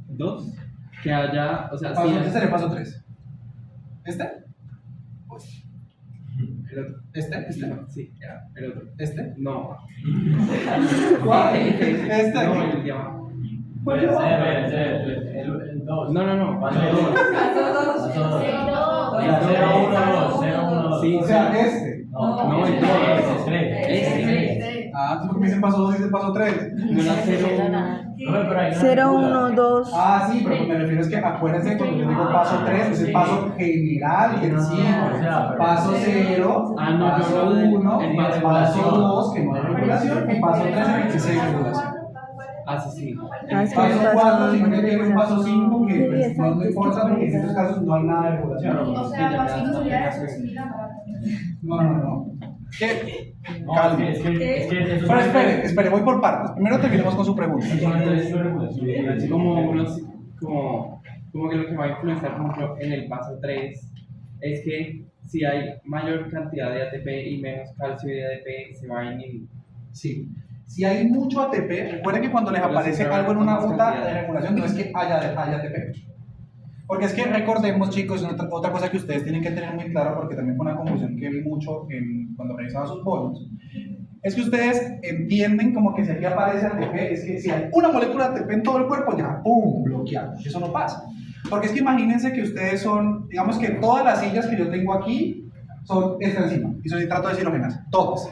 2, que haya, o sea, Paso, si este sería paso 3. ¿Este? Pues, el otro. ¿este? No, sí, ya, el otro. ¿Este? No. ¿Cuál? ¿Este? No, el de abajo. El 2. No. Paso 2. Paso 2. Sí, O sea, este. No, el 2. Ah, ¿tú por qué me dicen paso 2 y dices paso 3? No era 0. 0, 1, 2. Ah, sí, pero me refiero es que acuérdense cuando yo digo paso 3, es el paso general del ciclo. Paso 0, Ah, no, paso yo hablo del 1, de paso 2, que no hay regulación, y paso 3 en el que sí hay regulación. Ah, sí. Es que Paso el 4, si no no tiene un paso 5, que Sí, pues, exacto, no es que importa es porque en verdad. estos casos no hay nada de regulación. O sea, pasito sería eso, similar. No. ¿Qué? No, Calma. es que Pero espere, voy por partes. Primero terminemos con su pregunta. Así como que lo que va a influenciar, por ejemplo, en el paso 3 es que si hay mayor cantidad de ATP y menos calcio y ADP, se va a inhibir. Sí. Si hay mucho ATP, recuerden que cuando les Pero aparece si se algo en una va ruta cantidad. de regulación, no es que haya ATP. Porque es que recordemos, chicos, otra cosa que ustedes tienen que tener muy claro, porque también fue una confusión que vi mucho cuando revisaban sus bonos, es que ustedes entienden como que si aquí aparece ATP, es que si hay una molécula de ATP en todo el cuerpo, ya, ¡pum!, bloqueado. Eso no pasa. Porque es que imagínense que ustedes son, digamos que todas las sillas que yo tengo aquí son esta enzima, isonitrato de deshidrogenasa, todas.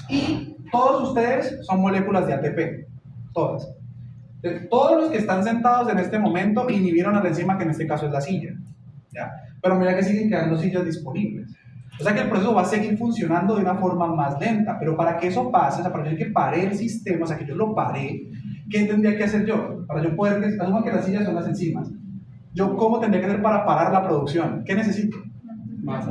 Y todos ustedes son moléculas de ATP, todas. Todos los que están sentados en este momento inhibieron a la enzima, que en este caso es la silla, ¿ya? Pero mira que siguen quedando sillas disponibles. O sea que el proceso va a seguir funcionando de una forma más lenta, pero para que eso pase, o sea, para que pare el sistema, o sea, que yo lo pare, ¿qué tendría que hacer yo? Para yo poder, asuma que las sillas son las enzimas. ¿Yo cómo tendría que hacer para parar la producción? ¿Qué necesito? Más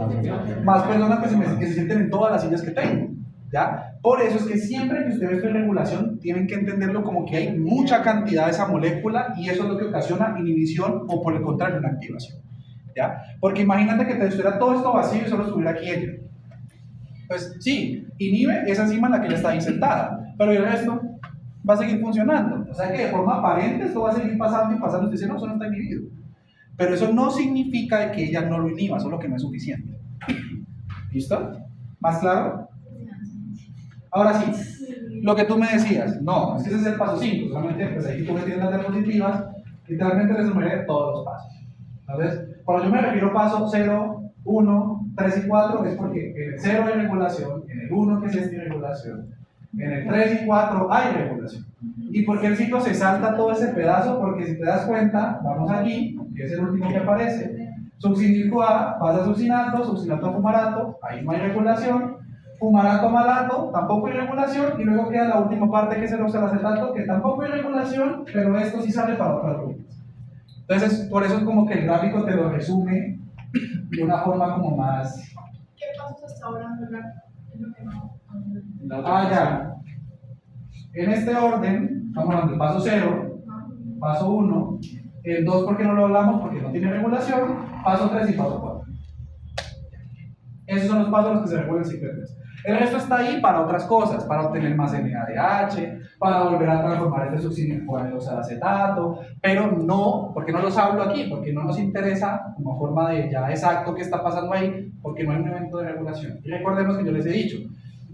Personas que se sienten en todas las sillas que tengo, ¿ya? Por eso es que siempre que usted ve esto en regulación, tienen que entenderlo como que hay mucha cantidad de esa molécula y eso es lo que ocasiona inhibición o por el contrario una activación, ¿ya? Porque imagínate que te estuviera todo esto vacío y solo estuviera aquí ella. Pues sí, inhibe esa enzima en la que ella está ahí sentada, pero el resto va a seguir funcionando. O sea que de forma aparente esto va a seguir pasando y pasando. Usted dice, no, eso no está inhibido. Pero eso no significa que ella no lo inhiba, solo que no es suficiente. ¿Listo? ¿Más claro? Ahora sí, lo que tú me decías, no, es que ese es el paso 5, solamente pues ahí tú me tienes las diapositivas, literalmente resumiré todos los pasos. Entonces, cuando yo me refiero a paso 0, 1, 3 y 4, es porque en el 0 hay regulación, en el 1 que es esta regulación, en el 3 y 4 hay regulación. ¿Y por qué el ciclo se salta todo ese pedazo? Porque si te das cuenta, vamos aquí, que es el último que aparece, succinico A pasa a succinato, succinato a fumarato, ahí no hay regulación, fumarato a malato, tampoco hay regulación, y luego queda la última parte que es el oxalacetato, que tampoco hay regulación, pero esto sí sale para otras rutas. Entonces, por eso es como que el gráfico te lo resume de una forma como más... ¿Qué pasos hasta ahora no es lo que no? Ya. En este orden, estamos hablando del paso 0, paso 1, el 2 porque no lo hablamos porque no tiene regulación, paso 3 y paso 4. Esos son los pasos en los que se regula el ciclo de 3. El resto está ahí para otras cosas, para obtener más NADH, para volver a transformar este succinico en el oxalacetato, pero no, porque no los hablo aquí, porque no nos interesa como forma de ya exacto qué está pasando ahí, porque no hay un evento de regulación. Y recordemos que yo les he dicho,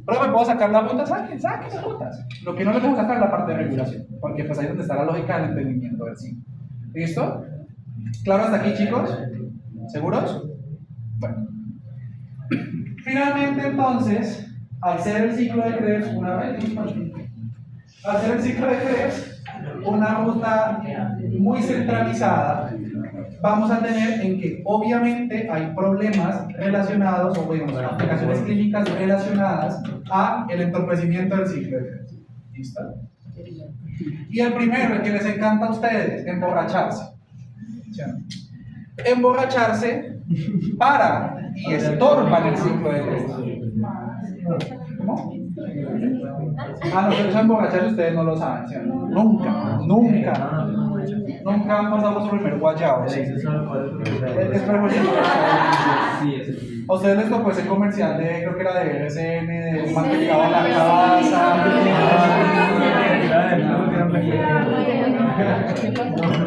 pero me puedo sacar la ruta, saquen esas rutas. Lo que no les dejo sacar es la parte de regulación, porque pues ahí es donde está la lógica del entendimiento del ciclo. ¿Listo? ¿Claro hasta aquí, chicos? ¿Seguros? Bueno. Finalmente, entonces, al ser el ciclo de Krebs una ruta muy centralizada, vamos a tener en que obviamente hay problemas relacionados o bueno, aplicaciones clínicas relacionadas a el entorpecimiento del ciclo de Krebs. ¿Listo? Y el primero, el que les encanta a ustedes, emborracharse. ¿Sí? Emborracharse para y estorban el ciclo de Krebs. ¿Cómo? Ah, no, pero eso emborracharse ustedes no lo saben, ¿sí? Nunca, nunca. Nunca han pasado por su primer guayabo. ¿Sí? Eso solo por eso que Es mejor Sí, eso sí. a ustedes les tocó ese comercial de, creo que era de RCN, de un man que llegaba a la casa.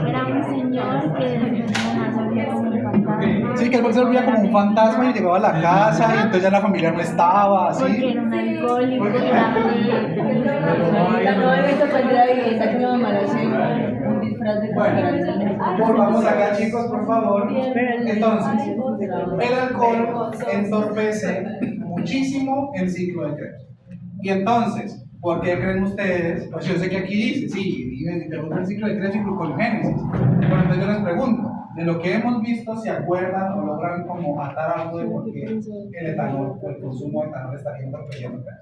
Era un señor que jamás había sido fantasma. Sí, que él se volvía como un fantasma y llegaba a la casa y entonces ya la familia no estaba, Porque así. era un alcohólico, era No me meto con la belleza que mi mamá le hace un disfraz de Bueno, volvamos acá, chicos, por favor. Entonces, el alcohol entorpece muchísimo el ciclo de Krebs. Y entonces, ¿por qué creen ustedes? Pues yo sé que aquí dice, sí, interrumpe el ciclo de Krebs y gluconeogénesis. Pero entonces yo les pregunto, de lo que hemos visto, ¿se acuerdan o logran como atar algo de por qué el etanol o el consumo de etanol estaría entorpeciendo Krebs?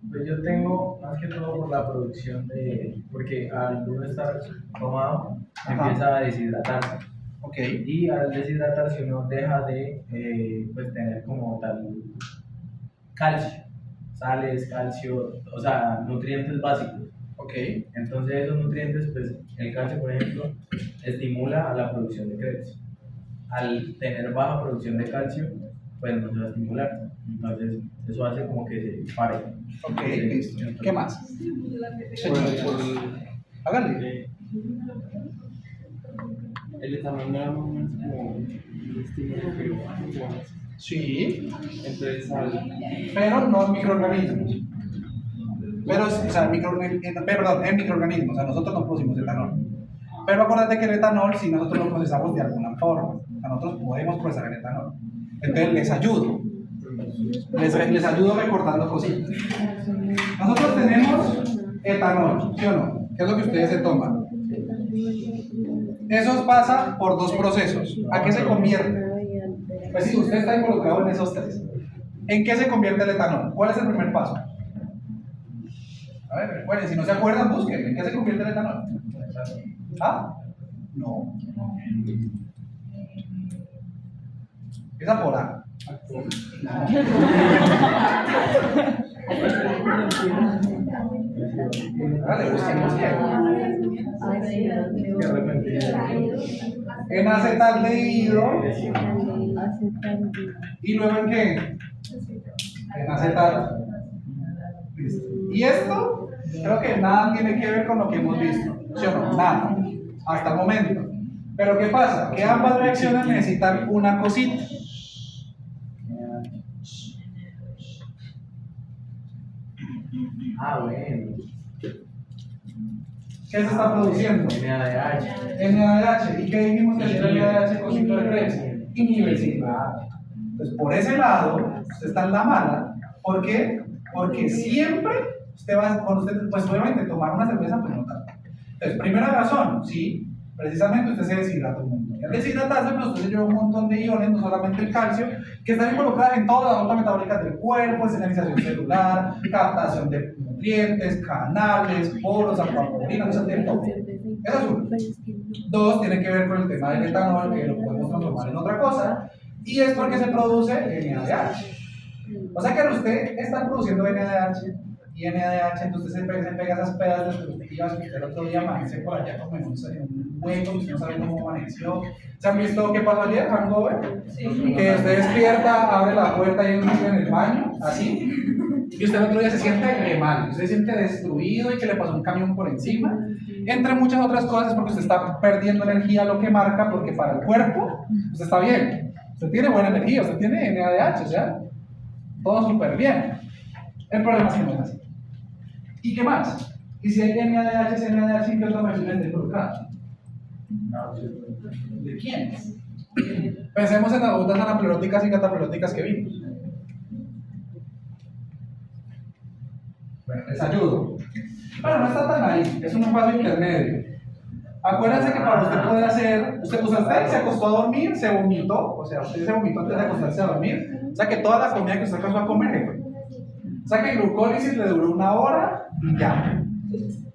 Pues yo tengo más que todo por la producción de, porque al uno estar tomado empieza a deshidratarse. Ok. Y al deshidratarse uno deja de pues tener como tal calcio, sales, calcio, o sea, nutrientes básicos. Ok. Entonces esos nutrientes, pues el calcio por ejemplo, estimula a la producción de Krebs. Al tener baja producción de calcio, pues no se va a estimular. Entonces eso hace como que se pare. Ok, listo. ¿Qué más? Háganle. El etanol no era más o menos como un estímulo pero Sí, entonces pero no en microorganismos. Pero, o sea, en microorganismos, o sea, nosotros no producimos etanol. Pero acuérdate que el etanol, si nosotros lo procesamos de alguna forma, o sea, nosotros podemos procesar el etanol. Entonces les ayudo. Les ayudo recortando cositas. Nosotros tenemos etanol, ¿sí o no? ¿Qué es lo que ustedes se toman? Eso pasa por dos procesos. ¿A qué se convierte? Pues sí, usted está involucrado en esos tres. ¿En qué se convierte el etanol? ¿Cuál es el primer paso? A ver, recuerden, si no se acuerdan, busquen. ¿En qué se convierte el etanol? ¿Ah? No. Empieza por A. Dale, busquen. En acetaldehído. ¿Y luego en qué? En acetal. Listo. Y esto, creo que nada tiene que ver con lo que hemos visto. ¿Sí o no? Nada. Hasta el momento. Pero ¿qué pasa? Que ambas reacciones necesitan una cosita. Ah, bueno. ¿Qué se está produciendo? NADH. NADH. ¿Y qué dijimos que el NADH con ciclo de Krebs? Inhibe el ciclo de ADH. Entonces, por ese lado, usted está en la mala. ¿Por qué? Porque siempre usted va, cuando usted, pues obviamente tomar una cerveza, pues no tanto. Entonces, primera razón, sí, precisamente usted se deshidrata un montón. Y al deshidratarse, pues usted se lleva un montón de iones, no solamente el calcio, que están involucradas en todas las otras metabólicas del cuerpo, señalización celular, captación de nutrientes, canales, poros, acuaporin, eso tiene todo. Esa es una. Dos, tiene que ver con el tema del etanol, que lo podemos transformar en otra cosa, y es porque se produce NADH. O sea que usted está produciendo NADH y NADH, entonces se pega esas pedas destructivas que usted el otro día amanece por allá como en un hueco, usted no sabe cómo amaneció. ¿Se han visto qué pasó ayer, hangover? Sí. Que usted despierta, abre la puerta y hay un niño en el baño, así, y usted el otro día se siente re mal, usted se siente destruido y que le pasó un camión por encima, entre muchas otras cosas porque usted está perdiendo energía, lo que marca, porque para el cuerpo usted está bien, usted tiene buena energía, usted tiene NADH, o sea, todo súper bien. El problema es que no es así. ¿Y qué más? ¿Y si hay NADH, NADH, qué otras versiones de involucradas? ¿De quiénes? Pensemos en las rutas anapleróticas y catapleuróticas que vimos. Bueno, les ayudo. Bueno, no está tan ahí, es un paso intermedio. Acuérdense que para usted poder hacer, usted se acostó a dormir, se vomitó, o sea, usted se vomitó antes de acostarse a dormir, o sea que toda la comida que usted alcanzó a comer fue. O sea que el glucólisis le duró 1 hora y ya.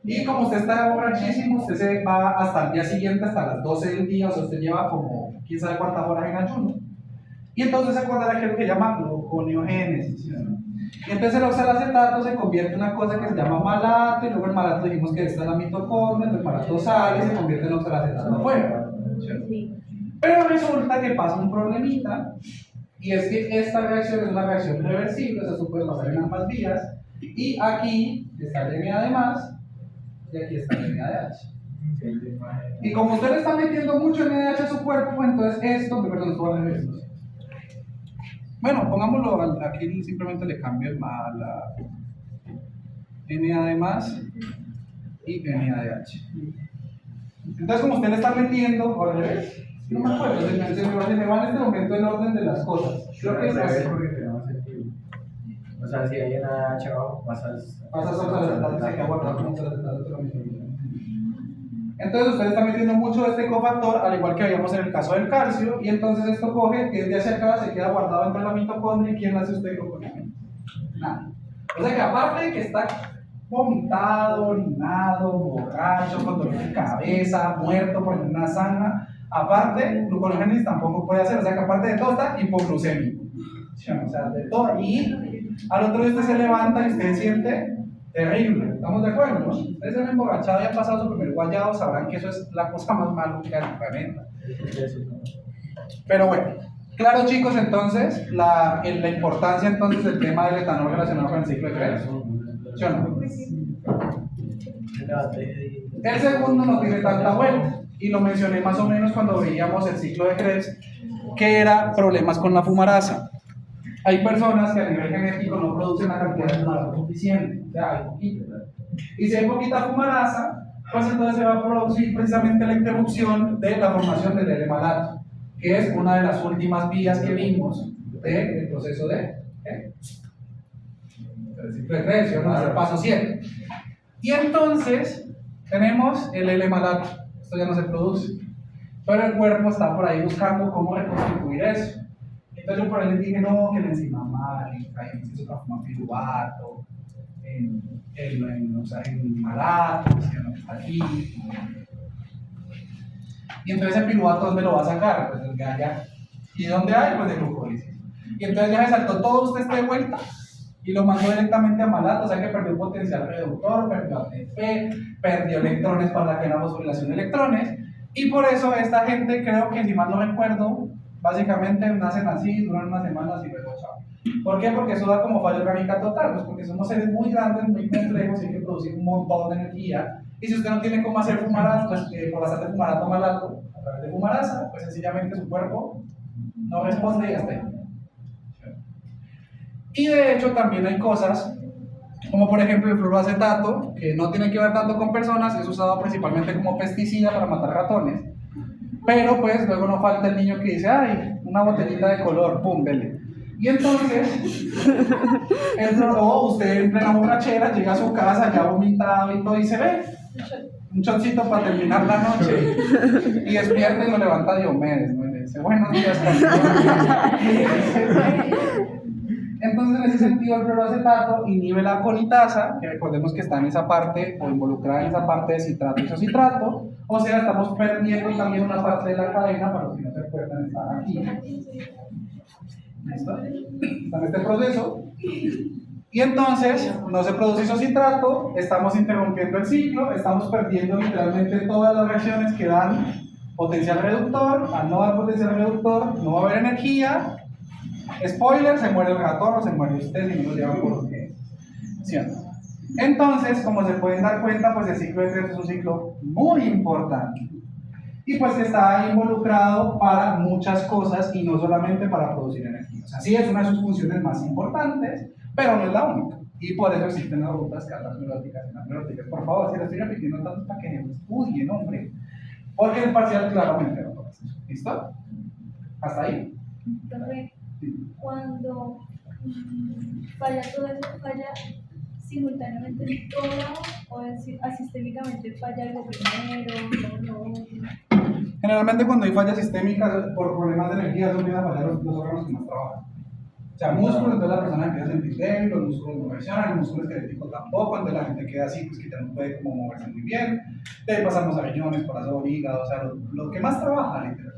Y como usted está borrachísimo, usted se va hasta el día siguiente, hasta las 12 del día, o sea, usted lleva como quién sabe cuántas horas en ayuno. Y entonces se acordará que es lo que llama gluconeogénesis, ¿sí o no? Y entonces el oxalacetato se convierte en una cosa que se llama malato, y luego el malato dijimos que está en la mitocondria, entonces el malato sale y se convierte en oxalacetato afuera. ¿Sí o no? Pero resulta que pasa un problemita, y es que esta reacción es una reacción reversible, o sea, eso puede pasar en ambas vías, y aquí está el NA de más, y aquí está el NADH. Y como usted le está metiendo mucho NADH a su cuerpo, entonces esto, perdón, esto va a reverso. Bueno, pongámoslo aquí, simplemente le cambio el más, la NA de más y NADH. Entonces, como usted le está metiendo, al revés, no me acuerdo, se me va en este momento el orden de las cosas. Creo que es así. O sea, si hay una H abajo, pasas oxalacetato, se queda guardado como oxalacetato, otro mismo. Entonces usted está metiendo mucho de este cofactor, al igual que habíamos en el caso del calcio, y entonces esto coge, que desde hacia acá se queda guardado dentro de la mitocondria, y ¿quién hace usted con eso? Nada. O sea que aparte de que está vomitado, orinado, borracho, con dolor de cabeza, muerto por una sana, aparte, gluconeogénesis tampoco puede hacer, o sea que aparte de todo está hipoglucémico. O sea, de todo. Y al otro día usted se levanta y usted siente terrible, ¿estamos de acuerdo? Ustedes se han emborrachado y han pasado su primer guayado, sabrán que eso es la cosa más maluca del planeta. Pero bueno, claro chicos, entonces, la importancia entonces del tema del etanol relacionado con el ciclo de Krebs. ¿Sí o no? El segundo no tiene tanta vuelta, y lo mencioné más o menos cuando veíamos el ciclo de Krebs, que era problemas con la fumarasa. Hay personas que a nivel genético no producen una cantidad de fumarasa suficiente, o sea, hay poquito, ¿verdad? Y si hay poquita fumarasa, pues entonces se va a producir precisamente la interrupción de la formación del L-malato, que es una de las últimas vías que vimos del proceso de el ciclo de Krebs, ¿no? El paso 7. Y entonces tenemos el L-malato, esto ya no se produce, pero el cuerpo está por ahí buscando cómo reconstituir eso. Entonces yo por ahí les dije, no, que la enzima mágica, que se transforma en piruvato, en malato, que no está aquí. Y entonces el piruvato, ¿dónde lo va a sacar? Pues del GAIA. ¿Y dónde hay? Pues de glucólisis. Y entonces ya se saltó todo usted esta vuelta y lo mandó directamente a malato, o sea que perdió potencial reductor, perdió ATP, perdió electrones para la cadena fosforilación de electrones. Y por eso esta gente, creo que si mal no recuerdo, básicamente nacen así, duran unas semanas y luego chao. ¿Por qué? Porque eso da como falla orgánica total, pues porque somos seres muy grandes, muy complejos y hay que producir un montón de energía. Y si usted no tiene cómo hacer fumarasa, pues por bastante fumarato malato, a través de fumarasa, pues sencillamente su cuerpo no responde y ya está. Y de hecho también hay cosas, como por ejemplo el fluoroacetato, que no tiene que ver tanto con personas, es usado principalmente como pesticida para matar ratones. Pero pues luego no falta el niño que dice, ay, una botellita de color, pum, vele. Y entonces, usted en plena borrachera llega a su casa ya vomitado y todo y se ve un chocito para terminar la noche y despierta y lo levanta Diomedes, ¿no? Y le dice, buenos días, entonces, en ese sentido, el fluoroacetato inhibe la aconitasa, que recordemos que está en esa parte o involucrada en esa parte de citrato y isocitrato, o sea, estamos perdiendo también una parte de la cadena, para los que no se acuerdan, están aquí. ¿Listo? Está en este proceso. Y entonces, no se produce isocitrato, estamos interrumpiendo el ciclo, estamos perdiendo literalmente todas las reacciones que dan potencial reductor. Al no dar potencial reductor, no va a haber energía. Spoiler, se muere el ratón o se muere usted si no lo llevan por lo que es. ¿Sí o no? Entonces, como se pueden dar cuenta, pues el ciclo de Krebs es un ciclo muy importante. Y pues que está involucrado para muchas cosas y no solamente para producir energía. O sea, sí es una de sus funciones más importantes, pero no es la única. Y por eso existen las rutas cargas melódicas y las melódicas. Por favor, si lo estoy repitiendo tanto para que lo estudien, hombre. Porque el parcial claramente no puede hacer. ¿Listo? ¿Hasta ahí? Cuando falla todo eso, falla simultáneamente en todo, o asistémicamente falla algo primero, luego lo otro. Generalmente cuando hay fallas sistémicas por problemas de energía, son empiezan a fallar los órganos que más trabajan. O sea, músculos, entonces la persona empieza a sentir débil, los músculos no reaccionan, el músculo esquelético tampoco, entonces la gente queda así, pues que ya no puede como moverse muy bien. De ahí pasamos a riñones, corazón, hígado, o sea, lo que más trabaja, literalmente.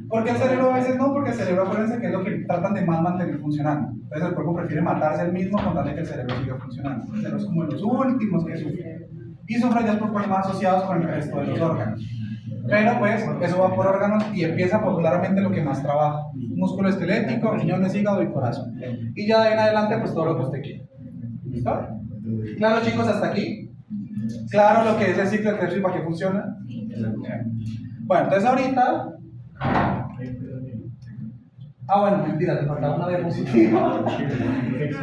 Porque el cerebro a veces no, porque el cerebro, acuérdense que es lo que tratan de más mantener funcionando. Entonces el cuerpo prefiere matarse el mismo con tal de que el cerebro siga funcionando. El cerebro es como de los últimos que sufre. Y sufre ya por problemas asociados con el resto de los órganos. Pero pues eso va por órganos y empieza por claramente lo que más trabaja: músculo esquelético, riñones, hígado y corazón. Y ya de ahí en adelante pues todo lo que usted quiera. ¿Listo? ¿Claro, chicos, hasta aquí? ¿Claro lo que es el ciclo de Krebs y para qué funciona? Bueno, entonces ahorita... bueno, mentira, te faltaba una diapositiva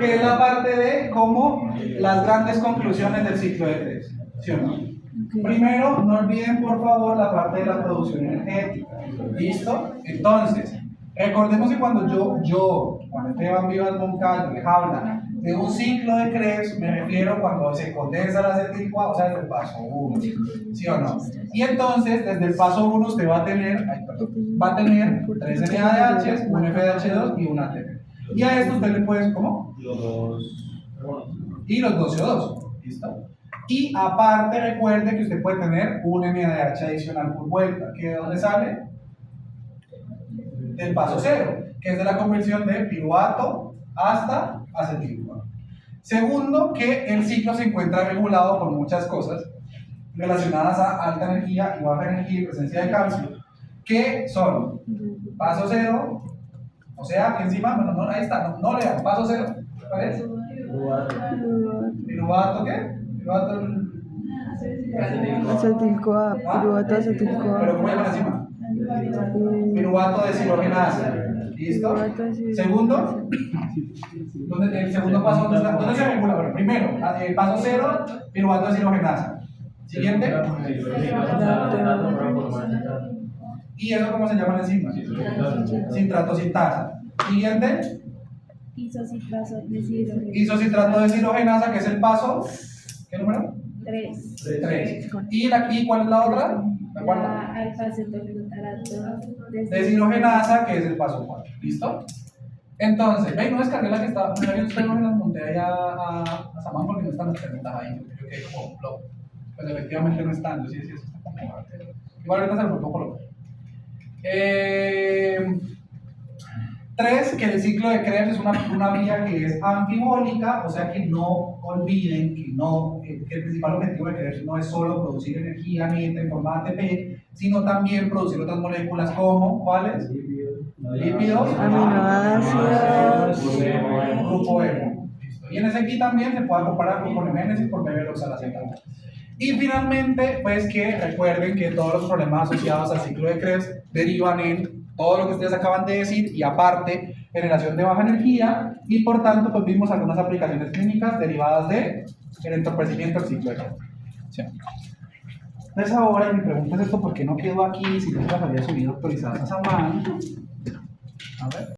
que es la parte de cómo las grandes conclusiones del ciclo de Krebs, ¿sí o no? Primero, no olviden por favor la parte de la producción energética. ¿Listo? Entonces, recordemos que cuando Juan Esteban Vivas Moncayo les habla de un ciclo de Krebs, me refiero cuando se condensa la acetil-CoA, o sea, desde el paso 1, ¿sí o no? Y entonces, desde el paso 1 usted va a tener 3 NADH, un FDH2 y un ATP. Y a esto usted le puede, ¿cómo? Y los 2 CO2, ¿listo? Y aparte recuerde que usted puede tener un NADH adicional por vuelta, que ¿de dónde sale? Del paso 0, que es de la conversión de piruvato hasta acetil-CoA. Segundo, que el ciclo se encuentra regulado por muchas cosas relacionadas a alta energía y baja energía y presencia de calcio, que son paso 0, o sea, aquí encima, bueno, no, ahí está, no lean, paso 0, ¿cuál es? ¿Piruvato qué? Piruvato Acetil-CoA, piruvato acetil-CoA. ¿Pero cómo llaman encima? Piruvato deshidrogenasa. ¿Listo? Segundo, el segundo paso, ¿dónde se regula? Bueno, primero, paso 0, piruvato deshidrogenasa. Siguiente. ¿Y eso cómo se llama la enzima? Citrato sintasa. Siguiente. Isocitrato deshidrogenasa, que es el paso, ¿qué número? 3. ¿Y cuál es la otra? La cuarta. Deshidrogenasa, que es el paso 4. ¿Listo? Entonces, no descargué la que estaba, no las monté allá a Samán porque no están las preguntas ahí. Yo quedé como blog. Pues efectivamente no están, yo sí, eso está como igual ahorita se lo puedo colocar. 3, que el ciclo de Krebs es una vía que es anfibólica, o sea que no olviden que el principal objetivo de Krebs no es solo producir energía neta en forma de ATP, sino también producir otras moléculas como, ¿cuáles? Lípidos, aminoácidos, grupo hemo. Y en ese aquí también se puede comparar con poliménesis por beta-hidroxilacetato. Y finalmente, pues que recuerden que todos los problemas asociados al ciclo de Krebs derivan en todo lo que ustedes acaban de decir y aparte generación de baja energía y por tanto pues vimos algunas aplicaciones clínicas derivadas del entorpecimiento del ciclo de Krebs. ¿Sí? Entonces ahora mi pregunta es esto, ¿por qué no quedó aquí si no las había subido actualizadas a Samán? A ver.